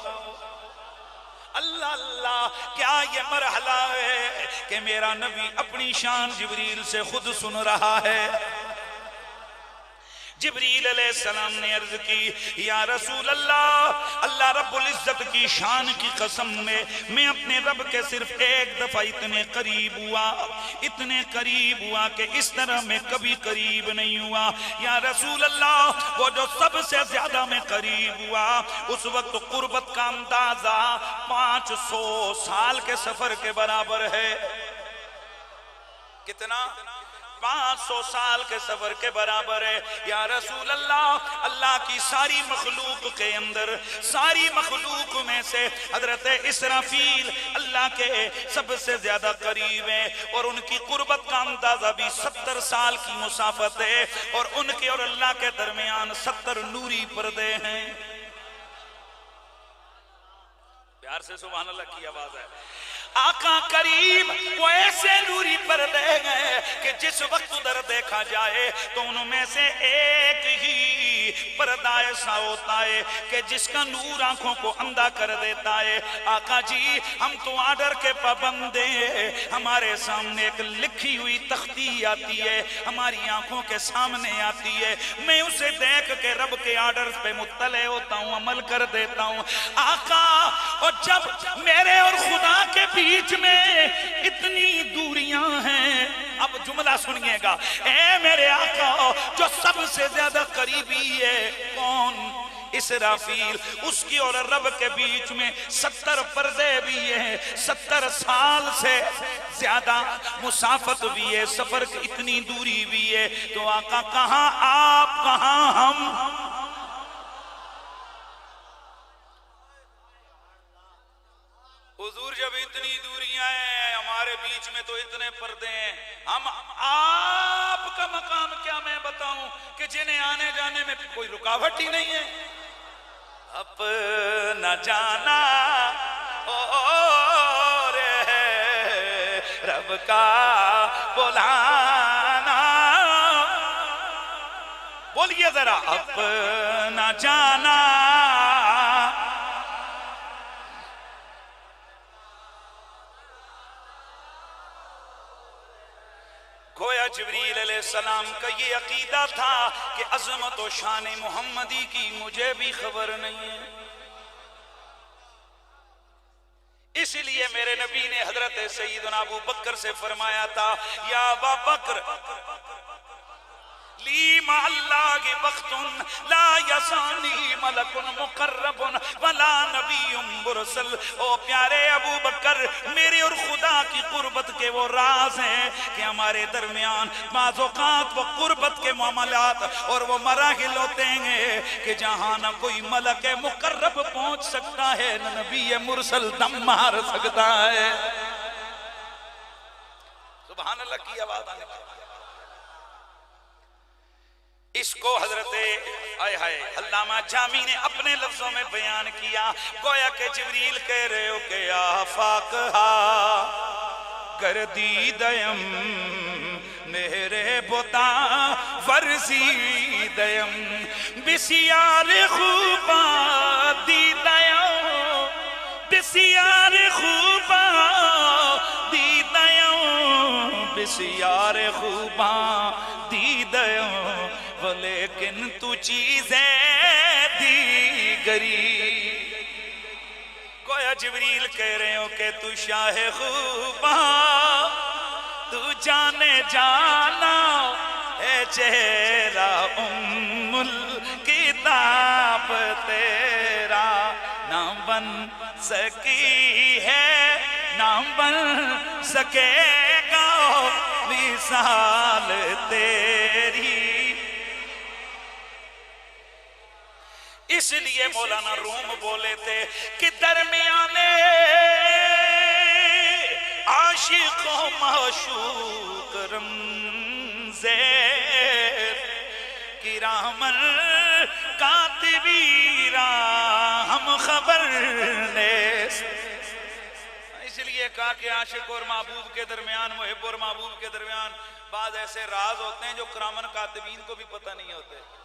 अल्लाह अल्लाह, क्या ये मरहला है कि मेरा नबी अपनी शान जिब्रील से खुद सुन रहा है। जिब्रील अलैहिस्सलाम ने अर्ज की, या रसूल अल्लाह, अल्लाह रब्बुल इज्जत की शान की कसम में मैं अपने रब के सिर्फ एक दफा इतने करीब हुआ कि इस तरह मैं कभी करीब नहीं हुआ। या रसूल अल्लाह, वो जो सबसे ज्यादा मैं करीब हुआ उस वक्त कुर्बत का अंदाजा 500 साल के सफर के बराबर है। कितना? 500 साल के सफर के बराबर है। या रसूल अल्लाह, अल्लाह की सारी मखलूक के अंदर, सारी मखलूक में से हजरत इसराफील अल्लाह के सबसे ज्यादा करीब है और उनकी कुर्बत का अंदाजा भी 70 साल की मुसाफत है और उनके और अल्लाह के दरमियान 70 नूरी पर्दे हैं। प्यार से सुभान अल्लाह की आवाज है। आका करीम वो ऐसे नूरी पर्दे हैं कि जिस वक्त उधर देखा जाए तो उनमें से एक ही पर्दा ऐसा होता है कि जिसका नूर आंखों को अंधा कर देता है। आका जी, हम तो आर्डर के पाबंद हैं, हमारे सामने एक लिखी हुई तख्ती आती है, हमारी आंखों के सामने आती है, मैं उसे देख के रब के आर्डर पे मुत्तले होता हूँ, अमल कर देता हूँ। आका, और जब मेरे और खुदा के बीच में इतनी दूरियां हैं, अब जुमला सुनिएगा, ए मेरे आका, जो सबसे ज्यादा करीबी है कौन? इसराफील। उसकी और रब के बीच में 70 पर्दे भी है, 70 साल से ज्यादा मुसाफत भी है, सफर की इतनी दूरी भी है। तो आका कहां आप, कहां हम? हुजूर, जब इतनी दूरियां हैं हमारे बीच में तो इतने पर्दे हैं, हम आपका मकाम क्या मैं बताऊं कि जिन्हें आने जाने में कोई रुकावट ही नहीं है। अपना जाना और रब का बुलाना, बोलिए जरा, अपना जाना। गोया जिब्रील अलैहिस्सलाम का ये अकीदा था कि अज़मत और शान मोहम्मदी की मुझे भी खबर नहीं है। इसलिए मेरे नबी ने हजरत सईदना अबू बकर से फरमाया था, या अबा बकर, ली मा अल्लाह के वक्तुन ला यसानी मलकुन मुकर्रबुन वला नबियुम मुरसल। ओ प्यारे अबू बकर, मेरे और खुदा की कुर्बत के वो राज हैं कि हमारे दरमियान माज़ोकात व कुर्बत के मामलात और वो मराहिल होते हैं कि जहां ना कोई मलक मुकर्रब पहुंच सकता है न नबी मुरसल दम मार सकता है। सुभान अल्लाह की आवाज आने लगी। इसको हजरते आय हाय अल्लामा जामी ने अपने लफ्जों में बयान किया, गोया के जिब्रील कह रहे हो कि आफाकहा गर्दी दयम मेरे बोता वर्जी दयम बिसियार खूबा दी दयम बिसियार खूबा दी दयम बिसियार खूबा दी दयम लेकिन तू चीजें दीगरी। गोया जिब्रील कह रहे हो कि तू शाहे खूबा, तू जाने जाना है चेहरा उम्मुल किताब तेरा ना बन सकी है ना बन सकेगा मिसाल तेरी। इसलिए मौलाना रूम बोले थे कि दरमियाने आशिक माशूक रमज़े किरामन कातिबीरा हम खबर ने। इसलिए कहा कि आशिक और महबूब के दरमियान, मुहिब और महबूब के दरमियान बाद ऐसे राज होते हैं जो किरामन कातिबीन को भी पता नहीं होते।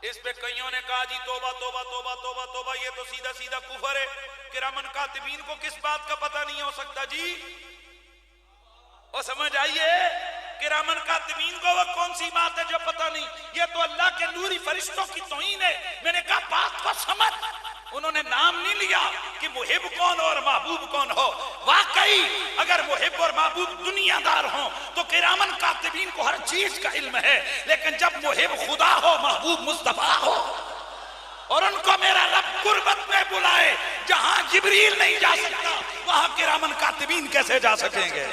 इस पे कईयों ने कहा जी तोबा तोबा तोबा तोबा तोबा, ये तो सीधा सीधा कुफर है। किरामन कातिबीन को किस बात का पता नहीं हो सकता जी? और समझ आइए, किरामन कातिबीन को वो कौन सी बात है जो पता नहीं? ये तो अल्लाह के नूरी फरिश्तों की तौहीन है। मैंने कहा बात को समझ। उन्होंने नाम नहीं लिया कि मुहिब कौन और महबूब कौन हो। वाकई अगर मुहिब और महबूब दुनियादार हो तो किरामन कातिबीन को हर चीज का इल्म है, लेकिन जब मुहिब खुदा हो, महबूब मुस्तफा हो और उनको मेरा रब कुर्बत में बुलाए जहां जिब्रील नहीं जा सकता, वहां किरामन कातिबीन कैसे जा सकेंगे?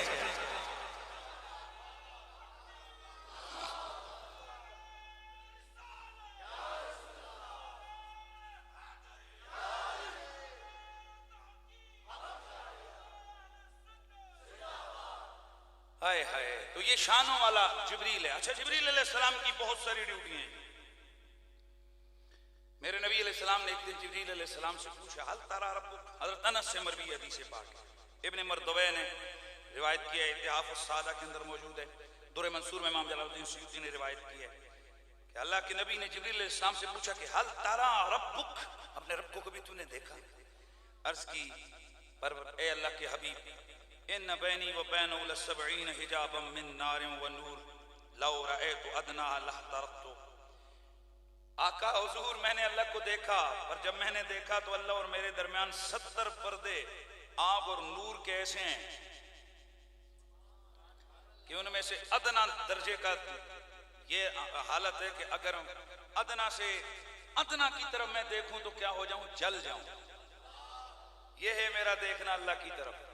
हाय हाय, तो ये शानों वाला जिब्रील है। अच्छा, जिब्रील अलैहिस्सलाम की बहुत सारी ड्यूटियां हैं। मेरे नबी अलैहिस्सलाम ने एक दिन जिब्रील अलैहिस्सलाम से पूछा, हल तारा रब्बुक। हज़रत अनस से मरवी हदीस पाक इब्ने मरदवे ने रिवायत किया है, इत्तिहाफ उस-सादा के अंदर मौजूद है। दुर्र मंसूर में इमाम जलालुद्दीन सुयूती ने रिवायत की है कि अल्लाह के नबी ने जिब्रील अलैहिस्सलाम से पूछा कि हल तारा रब्बुक, अपने रब को कभी तूने देखा? अर्ज की, पर ए अल्लाह के हबीब, इन बैनी व बैन लसबईन हिजाबम मिन नारिन व नूर लौ रअयतु अदना लहतरक्तु। आका हुजूर, मैंने अल्लाह को देखा, पर जब मैंने देखा तो अल्लाह और मेरे दरमियान 70 पर्दे आग और नूर के ऐसे हैं कि उनमें से अदना दर्जे का ये हालत है कि अगर अदना से अदना की तरफ मैं देखूं तो क्या हो जाऊं? जल जाऊं। यह है मेरा देखना अल्लाह की तरफ।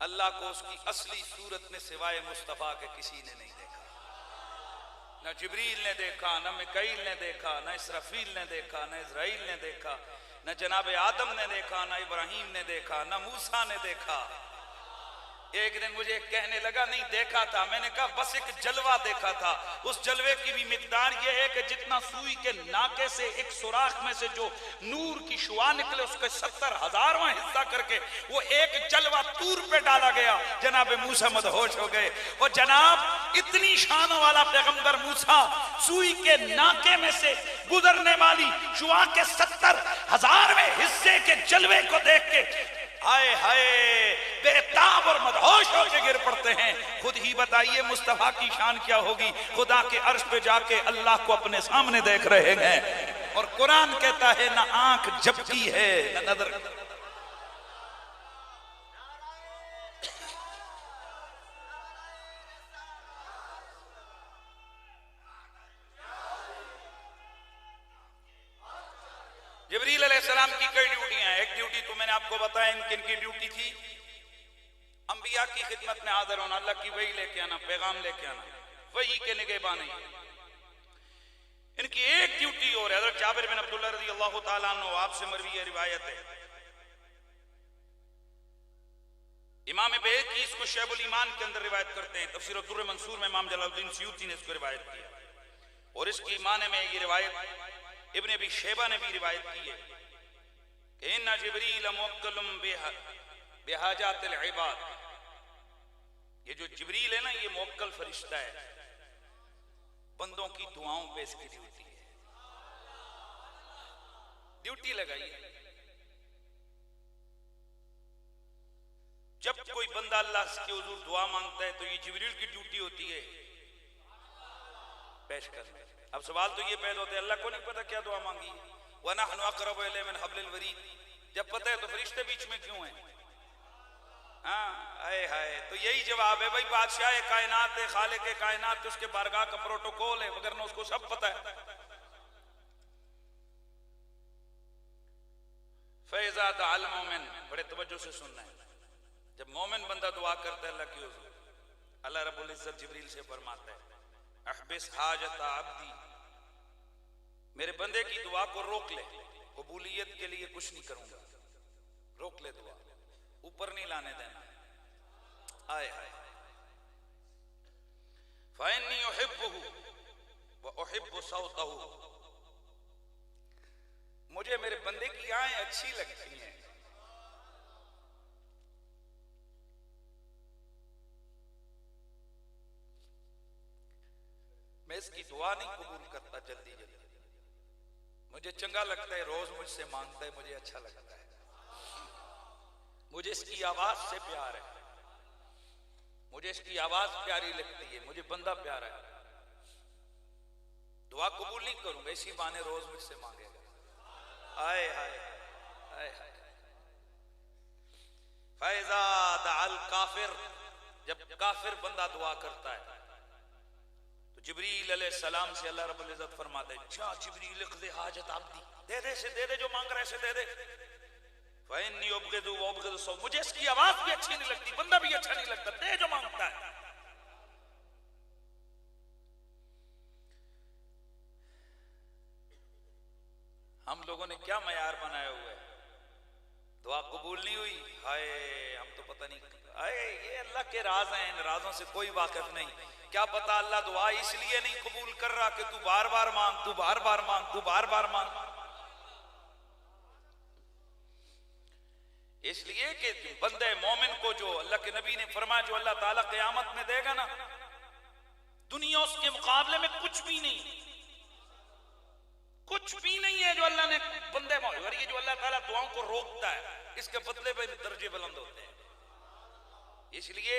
अल्लाह को उसकी असली सूरत में सिवाय मुस्तफा के किसी ने नहीं देखा। न जिब्रील ने देखा, न मिकाईल ने देखा, न इसराफील ने देखा, न इज़राइल ने देखा, न जनाब आदम ने देखा, न इब्राहिम ने देखा, न मूसा ने देखा। एक दिन मुझे कहने लगा नहीं देखा था, मैंने कहा बस एक जलवा देखा था। उस जलवे की भी मिकदार यह है कि जितना सुई के नाके से एक सुराख में से जो नूर की शुआ निकले उसके 70,000वां हिस्सा करके वो एक जलवा तूर पे डाला गया। जनाब मूसा मदहोश हो गए। और जनाब इतनी शान वाला पैगंबर मूसा सुई के नाके में से गुजरने वाली शुआ के 70,000वें हिस्से के जलवे को देख के हाय हाय बेताब और मदहोश होकर गिर पड़ते हैं। खुद ही बताइए मुस्तफा की शान क्या होगी? खुदा के अर्श पे जाके अल्लाह को अपने सामने देख रहे हैं और कुरान कहता है ना आंख झपकी है ना नजर। जिब्रील अलैहिस्सलाम की कई ड्यूटियां हैं। एक ड्यूटी तो मैंने आपको बताया इनकी इनकी ड्यूटी थी अंबिया की खिदमत में हाजिर होना, अल्लाह की वही लेके आना, पैगाम लेके आना, वही के निगहबानी। इनकी एक ड्यूटी और है। हज़रत जाबिर बिन अब्दुल्लाह रज़ियल्लाहु ताला अन्हु आपसे मरवी है, रिवायत है, इमाम बैहक़ी इसको शैबुल ईमान के अंदर रिवायत करते हैं, तफसीर दुर्र मंसूर में इमाम जलालुद्दीन सयूती ने इसको रिवायत किया, और इसकी माने में ये रिवायत इब्न अबी शैबा ने भी रिवायत की है कि इन्ना जिब्रील मुवक्कलुम बिहाजातिल इबाद, ये जो जिब्रील है ना, ये मुवक्कल फरिश्ता है, बंदों की दुआओं पे इसकी ड्यूटी है, ड्यूटी लगाई है। जब कोई बंदा अल्लाह के हुजूर दुआ मांगता है तो ये जिब्रील की ड्यूटी होती है पेश करना। अब सवाल तो ये पैदा होता है, अल्लाह को नहीं पता क्या दुआ मांगी है, व नहनु अक़रबु इलैहि मिन हब्लिल वरीद, जब पता है तो फरिश्ते बीच में क्यों है? हाँ, आए हाय, तो यही जवाब है भाई, बादशाह कायनात है, खालिक कायनात, तो उसके बारगाह का प्रोटोकॉल है, वगरना उसको सब पता है। फैज़ा दअल मोमिन, बड़े तवज्जो से सुनना है, जब मोमिन बंदा दुआ करता है अल्लाह की हुजूर, अल्लाह रब्बुल इज्जत जिब्रील से फरमाता है, अहबिस हाजत अब्दी, मेरे बंदे की दुआ को रोक ले, कबूलियत के लिए कुछ नहीं करूंगा, रोक ले दुआ, ऊपर नहीं लाने देना। आए हाय, फ़इन्नी उहिब्बुहु व उहिब्बु सौतहु, मुझे मेरे बंदे की आएं अच्छी लगती हैं, मैं इसकी दुआ नहीं कबूल करता जल्दी जल्दी, मुझे चंगा लगता है, रोज मुझसे मांगता है, मुझे अच्छा लगता है, मुझे इसकी आवाज से प्यार है, मुझे इसकी आवाज प्यारी लगती है, मुझे बंदा प्यारा है, दुआ कबूल नहीं करूंगा, इसी बहाने रोज मुझसे मांगेगा। आए हाय आए हाय, फैज़ा दअल काफिर, जब काफिर बंदा दुआ करता है तो जिब्रील अलैहिस्सलाम से अल्लाह रब्बुल इज्जत फरमाते हैं, जा जिब्रील इक़्ज़ी हाजत अब्दी, दे दे से दे दे, जो मांग रहा है से दे दे। फ़इन्नी उबग़िज़ु व उबग़िज़ु सौ, मुझे इसकी आवाज भी अच्छी नहीं लगती, बंदा भी अच्छा नहीं लगता, दे जो मांगता है। हम लोगों ने क्या मयार बनाया हुआ है, दुआ कबूल नहीं हुई, हाय हम तो पता नहीं, आए ये अल्लाह के राज हैं, इन राजों से कोई वाकिफ नहीं, क्या पता अल्लाह दुआ इसलिए नहीं कबूल कर रहा कि तू बार बार मांग, तू बार बार मांग, तू बार बार मांग, इसलिए कि बंदे मोमिन को जो अल्लाह के नबी ने फरमाया, जो अल्लाह ताला क़यामत में देगा ना, दुनिया उसके मुकाबले में कुछ भी नहीं, कुछ भी नहीं है जो अल्लाह ने बंदे, और ये जो अल्लाह ताला दुआओं को रोकता है, इसके बदले में दर्जे बुलंद होते हैं। इसलिए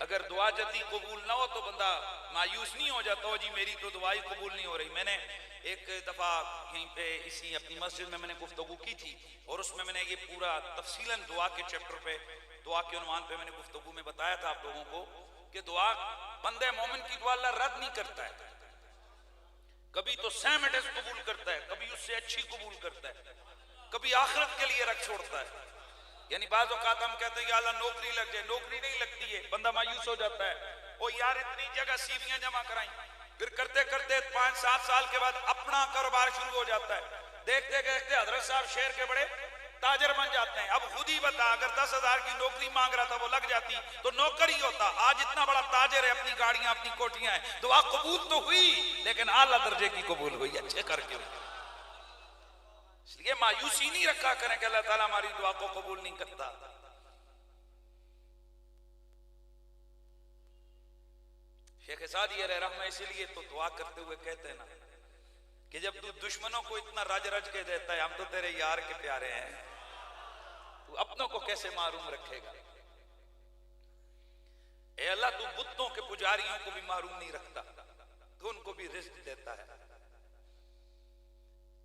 अगर दुआ जल्दी कबूल ना हो तो बंदा मायूस नहीं हो जाता, हो जी मेरी तो दुआ ही कबूल नहीं हो रही। मैंने एक दफा यहीं पे इसी अपनी मस्जिद में मैंने गुफ्तगू की थी, और उसमें मैंने ये पूरा तफसीलन दुआ के चैप्टर पे, दुआ के उन्वान पे मैंने गुफ्तगू में बताया था आप लोगों को कि दुआ, बंदे मोमिन की दुआ अल्लाह रद्द नहीं करता है, कभी तो सेम एडेस कबूल करता है, कभी उससे अच्छी कबूल करता है, कभी आखिरत के लिए रख छोड़ता है। यानी बाज़ औक़ात हम कहते हैं या अल्लाह नौकरी लग जाए, नौकरी नहीं लगती है, बंदा मायूस हो जाता है, ओ यार इतनी जगह सीवियां जमा कराई, फिर करते करते 5-7 साल के बाद अपना कारोबार शुरू हो जाता है, देखते देखते हजरत साहब शहर के बड़े ताजर बन जाते हैं। अब खुद ही बता, अगर 10,000 की नौकरी मांग रहा था वो लग जाती तो नौकर ही होता, आज इतना बड़ा ताजर है, अपनी गाड़ियां अपनी कोठियां हैं, दुआ कबूल तो हुई लेकिन आला दर्जे की कबूल हुई, अच्छे करके हुई। इसलिए मायूसी नहीं रखा करें कि अल्लाह ताला हमारी दुआ को कबूल नहीं करता। शेख सादी रहमा इसीलिए तो दुआ करते हुए कहते हैं ना कि जब तू दुश्मनों को इतना रज रज के देता है, हम तो तेरे यार के प्यारे हैं, तू अपनों को कैसे मारूम रखेगा। ए अल्लाह, तू बुतों के पुजारियों को भी मारूम नहीं रखता, तू उनको भी रिज़्क़ देता है,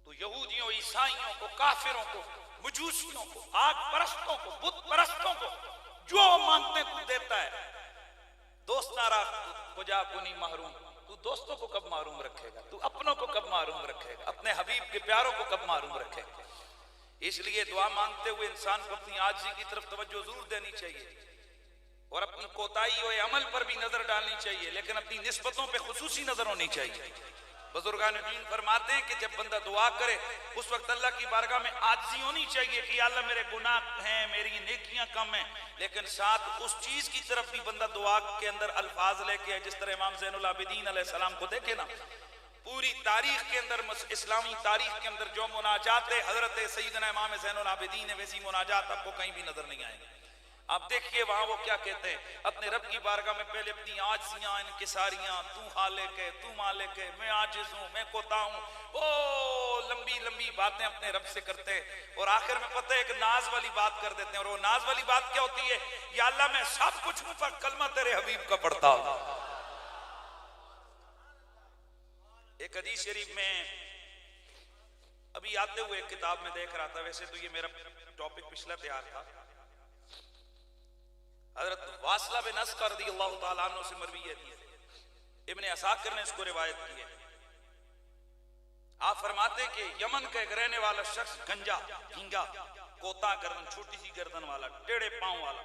तू यहूदियों, ईसाइयों को, काफिरों को, मजूसियों को, आग परस्तों को, बुत परस्तों को जो मांगते तू देता है। दोस्तारा को जा को नहीं महरूम, तू दोस्तों को कब मारूम रखेगा, तू अपनों को कब मारूम रखेगा, अपने हबीब के प्यारों को कब मारूम रखेगा। इसलिए दुआ मांगते हुए इंसान को अपनी आजिज़ी की तरफ तवज्जो जरूर देनी चाहिए और अपनी कोताही और अमल पर भी नजर डालनी चाहिए, लेकिन अपनी निस्बतों पे खुसूसी नजर होनी चाहिए। बुजुर्गान दीन फरमाते हैं कि जब बंदा दुआ करे उस वक्त अल्लाह की बारगाह में आजिज़ी होनी चाहिए कि अल्लाह मेरे गुनाह हैं, मेरी नेकियां कम हैं, लेकिन साथ उस चीज की तरफ भी बंदा दुआ के अंदर अल्फाज लेके है। जिस तरह इमाम ज़ैनुल आबिदीन अलैहिस्सलाम को देखे ना, पूरी तारीख के अंदर, इस्लामी तारीख के अंदर जो मुनाजात हजरत सैयदना इमाम ज़ैनुल आबिदीन है, वैसी मुनाजात आपको कहीं भी नजर नहीं आएगी। आप देखिए वहां वो क्या कहते हैं अपने रब की बारगाह में, पहले अपनी आजिज़ियां इनकिसारियां, तू खालिक है, तू मालिक है, मैं आजिज़ हूं, मैं कोता हूं, ओ लंबी लंबी बातें अपने रब से करते हैं और आखिर में पता है एक नाज वाली बात कर देते हैं। और वो नाज वाली बात क्या होती है? या अल्लाह मैं सब कुछ हूं पर कलमा तेरे हबीब का पढ़ता हूं। एक हदीस शरीफ में अभी आते हुए एक किताब में देख रहा था, वैसे तो ये मेरा टॉपिक पिछला तैयार था, हजरत वासला बिन अस्क़ा रज़ियल्लाहु ताला अन्हु से मरवी है, इब्ने असाकिर ने इसको रिवायत की है। आप फरमाते कि यमन का एक रहने वाला शख्स गंजा, झींगा, कोता गर्दन, छोटी सी गर्दन वाला, टेढ़े पांव वाला,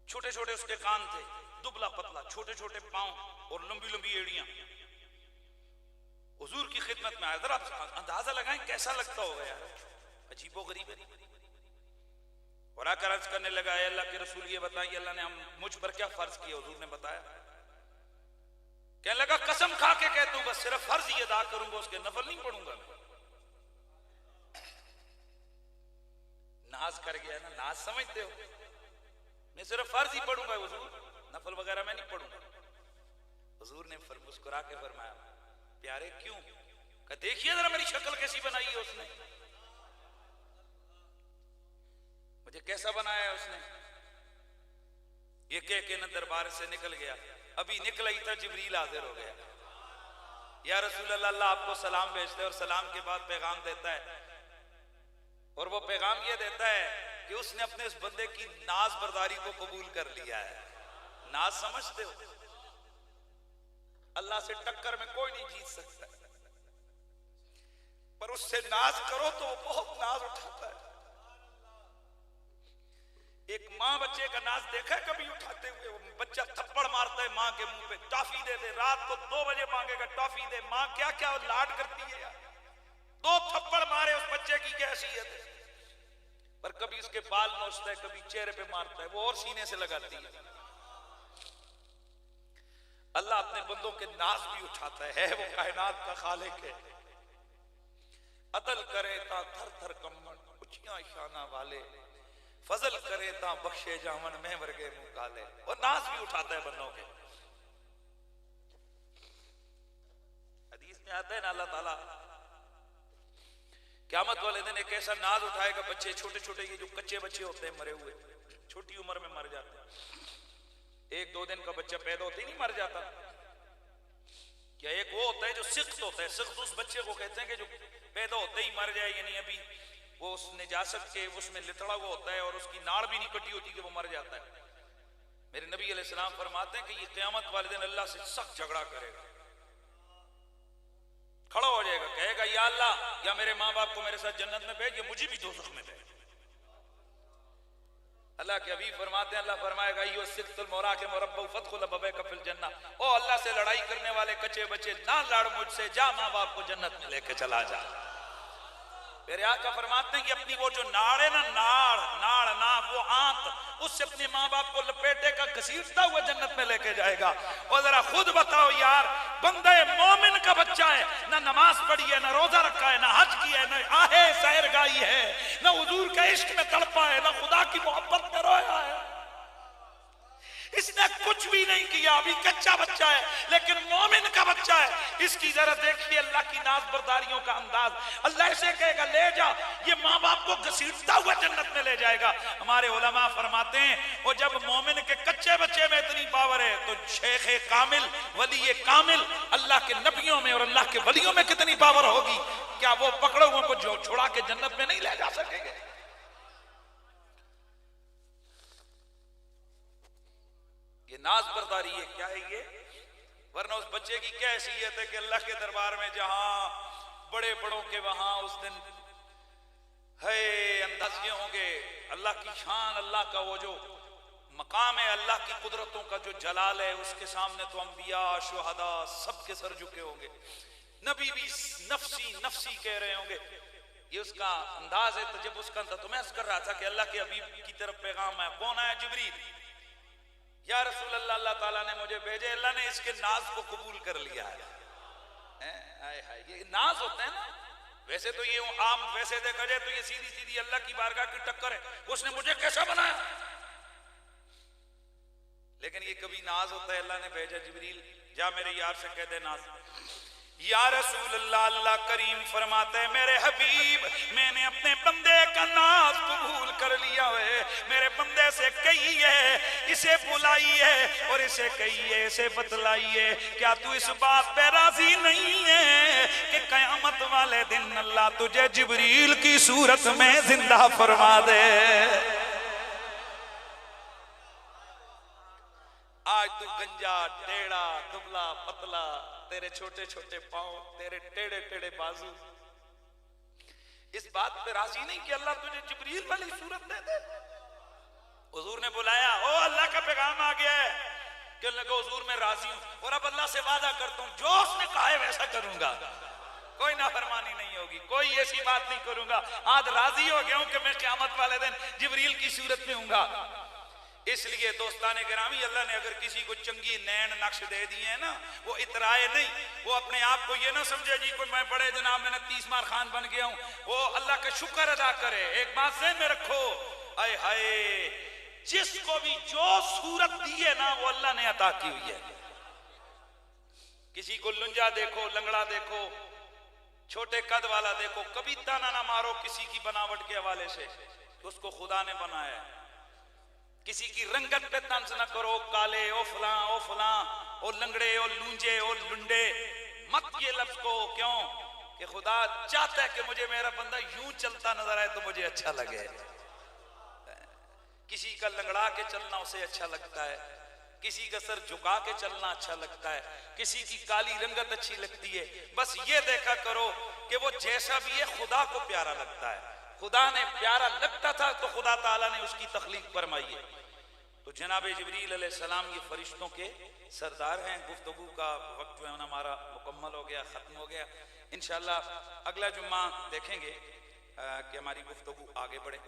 छोटे छोटे उसके कान थे, दुबला पतला, छोटे छोटे पांव और लंबी लंबी एड़ियां, हुजूर की खिदमत में आया। जरा अंदाजा लगाएं कैसा लगता होगा यार, अजीबो गरीब है। और आकर अर्ज करने लगा, अल्लाह के रसूल ये बताइए अल्लाह ने मुझ पर क्या फर्ज किया? हुजूर ने बताया। कहने लगा कसम खा के कहता हूं बस सिर्फ फर्ज ही अदा करूंगा, उसके नफल नहीं पढ़ूंगा। नाज कर गया ना, नाज समझते हो, मैं सिर्फ फर्ज ही पढ़ूंगा हुजूर, नफल वगैरह मैं नहीं पढ़ूंगा। हुजूर ने मुस्कुरा के फरमाया, प्यारे क्यों? कहा देखिए जरा मेरी शक्ल कैसी बनाई है उसने, मुझे कैसा बनाया है उसने। ये कह के न दरबार से निकल गया, अभी निकला ही था जिब्रील हाजिर हो गया। या रसूल अल्लाह, अल्लाह आपको सलाम भेजता है और सलाम के बाद पैगाम देता है, और वो पैगाम ये देता है कि उसने अपने उस बंदे की नाज बर्दारी को कबूल कर लिया है। नाज समझते हो, अल्लाह से टक्कर में कोई नहीं जीत सकता, पर उससे नाज करो तो वो बहुत नाज उठाता है। एक माँ बच्चे का नाज देखा है कभी उठाते हुए? बच्चा थप्पड़ मारता है माँ के मुंह पे, टॉफी दे दे, रात को 2 बजे मांगेगा टॉफी दे, माँ क्या क्या लाड करती है यार। 2 थप्पड़ मारे उस बच्चे की क्या हैसियत है, पर कभी उसके बाल नोचता है, कभी चेहरे पे मारता है, वो और सीने से लगाती है। अल्लाह अपने बंदों के नाज भी उठाता है, वो कायनात का खालिक है। अदल करे ता थर थर कम्मन, उचिया शाना वाले, फजल करे ता बख्शे जामन में वर्गे मुंह काले, और नाज भी उठाता है बंदों के। हदीस में आता है ना, अल्लाह ताला क़यामत वाले दिन एक ऐसा नाज उठाएगा, बच्चे छोटे छोटे, ये जो कच्चे बच्चे होते हैं मरे हुए, छोटी उम्र में मर जाते हैं, 1-2 दिन का बच्चा पैदा होते ही नहीं मर जाता क्या? एक वो होता है जो सिख्त होता है, सिख्त उस बच्चे को कहते हैं कि जो पैदा होते ही मर जाए, यानी अभी वो उस निजासत के उसमें लिथड़ा हुआ होता है और उसकी नाड़ भी नहीं कटी होती कि वो मर जाता है। मेरे नबी अलैहिस्सलाम फरमाते हैं कि ये क़यामत वाले दिन अल्लाह से सख्त झगड़ा करेगा, खड़ा हो जाएगा, कहेगा या अल्लाह, या मेरे माँ बाप को मेरे साथ जन्नत में भेज, या मुझे भी दोज़ख में भेज। अल्लाह के हबीब फरमाते हैं, अल्लाह फरमाएगा यो सिक्तुल मौरा के मुरब्बा फदखुल बबैका फिल जन्नह, ओ अल्लाह से लड़ाई करने वाले कच्चे बच्चे, ना लड़ मुझसे, जा माँ बाप को जन्नत में लेके चला जा। मेरे आका फरमाते हैं कि अपनी वो जो नाड़ है ना, नाड़ ना वो आंत, उससे अपने माँ बाप को लपेटेगा, घसीटता हुआ जन्नत में लेके जाएगा। और जरा खुद बताओ यार, बंदे मोमिन का बच्चा है, ना नमाज पढ़ी है, ना रोजा रखा है, ना हज किया है, ना आहे सैर गाई है, ना हुजूर के इश्क में तड़पा है, ना खुदा की मोहब्बत में रोया है, इसने कुछ भी नहीं किया, अभी कच्चा बच्चा है, लेकिन मोमिन का बच्चा है। इसकी जरा देखिए अल्लाह की नाज़बरदारियों का अंदाज। अल्लाह इसे कहेगा ले जा, ये माँ बाप को घसीटता हुआ जन्नत में ले जाएगा। हमारे उलमा फरमाते हैं वो जब मोमिन के कच्चे बच्चे में इतनी पावर है, तो शेख कामिल, वली कामिल, अल्लाह के नबियों में और अल्लाह के वलियों में कितनी पावर होगी? क्या वो पकड़े हुए को जो छुड़ा के जन्नत में नहीं ले जा सकेंगे? ये नाज बर्दारी है, क्या है ये? वरना उस बच्चे की क्या हैसियत है कि अल्लाह के दरबार में जहां बड़े बड़ों के वहां उस दिन है अंदाज ये होंगे अल्लाह की शान, अल्लाह का वो जो मकाम है, अल्लाह की कुदरतों का जो जलाल है, उसके सामने तो अंबिया शुहदा सबके सर झुके होंगे, नबी भी नफसी नफसी कह रहे होंगे। ये उसका अंदाज है। तो जब उसका तो मैं कर रहा था कि अल्लाह के हबीब की तरफ पैगाम है, कौन आया? जिब्रील। या रसूल अल्लाह, अल्लाह ताला ने मुझे भेजे, अल्लाह ने इसके नाज को कबूल कर लिया है। ये नाज होता है ना, वैसे तो ये आम वैसे देखा जाए तो ये सीधी सीधी अल्लाह की बारगाह की टक्कर है, उसने मुझे कैसा बनाया, लेकिन ये कभी नाज होता है। अल्लाह ने भेजा जिब्रील, जा मेरे यार से कह दे नाज। या रसूल अल्लाह, अल्लाह करीम फरमाते हैं मेरे हबीब, मैंने अपने बंदे का नाज कबूल कर लिया है, मेरे बंदे से कहिए इसे बुलाइए और इसे कहिए, इसे बतलाइए, क्या तू इस बात पे राजी नहीं है कि कयामत वाले दिन अल्लाह तुझे जिब्रील की सूरत में जिंदा फरमा दे। आज तू गंजा, टेढ़ा, दुबला पतला, तेरे छोटे छोटे पांव, तेरे टेढ़े टेढ़े बाजू, इस बात पे राजी नहीं कि अल्लाह तुझे जिब्रील वाली सूरत दे दे। हुजूर ने बुलाया, ओ अल्लाह का पैगाम आ गया है, कि लगा हुजूर मैं राजी हूं और अब अल्लाह से वादा करता हूं जो उसने कहा है वैसा करूंगा, कोई नाफरमानी नहीं होगी, कोई ऐसी बात नहीं करूंगा। आज राजी हो गया हूं कि मैं क़यामत वाले दिन जिब्रील की सूरत में हूंगा। इसलिए दोस्ताने गिरामी, अल्लाह ने अगर किसी को चंगी नैन नक्श दे दिए है ना, वो इतराए नहीं, वो अपने आप को ये ना समझे जी कोई मैं बड़े जनाब मैंने 30 मार खान बन गया हूं, वो अल्लाह का शुक्र अदा करे। एक बात ज़हन में रखो, आए हाय, जिसको भी जो सूरत दी है ना वो अल्लाह ने अता की हुई है। किसी को लुंजा देखो, लंगड़ा देखो, छोटे कद वाला देखो, कभी ताना ना मारो किसी की बनावट के हवाले से, उसको खुदा ने बनाया है। किसी की रंगत पे तंज न करो, काले ओ फलां ओ फलां, ओ लंगड़े ओ लूंजे ओ लुंडे, मत ये लफ्ज को, क्यों कि खुदा चाहता है कि मुझे मेरा बंदा यूं चलता नजर आए तो मुझे अच्छा लगे। किसी का लंगड़ा के चलना उसे अच्छा लगता है, किसी का सर झुका के चलना अच्छा लगता है, किसी की काली रंगत अच्छी लगती है। बस ये देखा करो कि वो जैसा भी है खुदा को प्यारा लगता है। खुदा ने प्यारा लगता था तो खुदा ताला ने उसकी तख्लीक फरमाई है। तो जनाब जिब्रील अलैहिस्सलाम ये फरिश्तों के सरदार हैं। गुफ्तगू का वक्त जो है हमारा मुकम्मल हो गया, ख़त्म हो गया। इंशाअल्लाह अगला जुम्मा देखेंगे कि हमारी गुफ्तगू आगे बढ़े।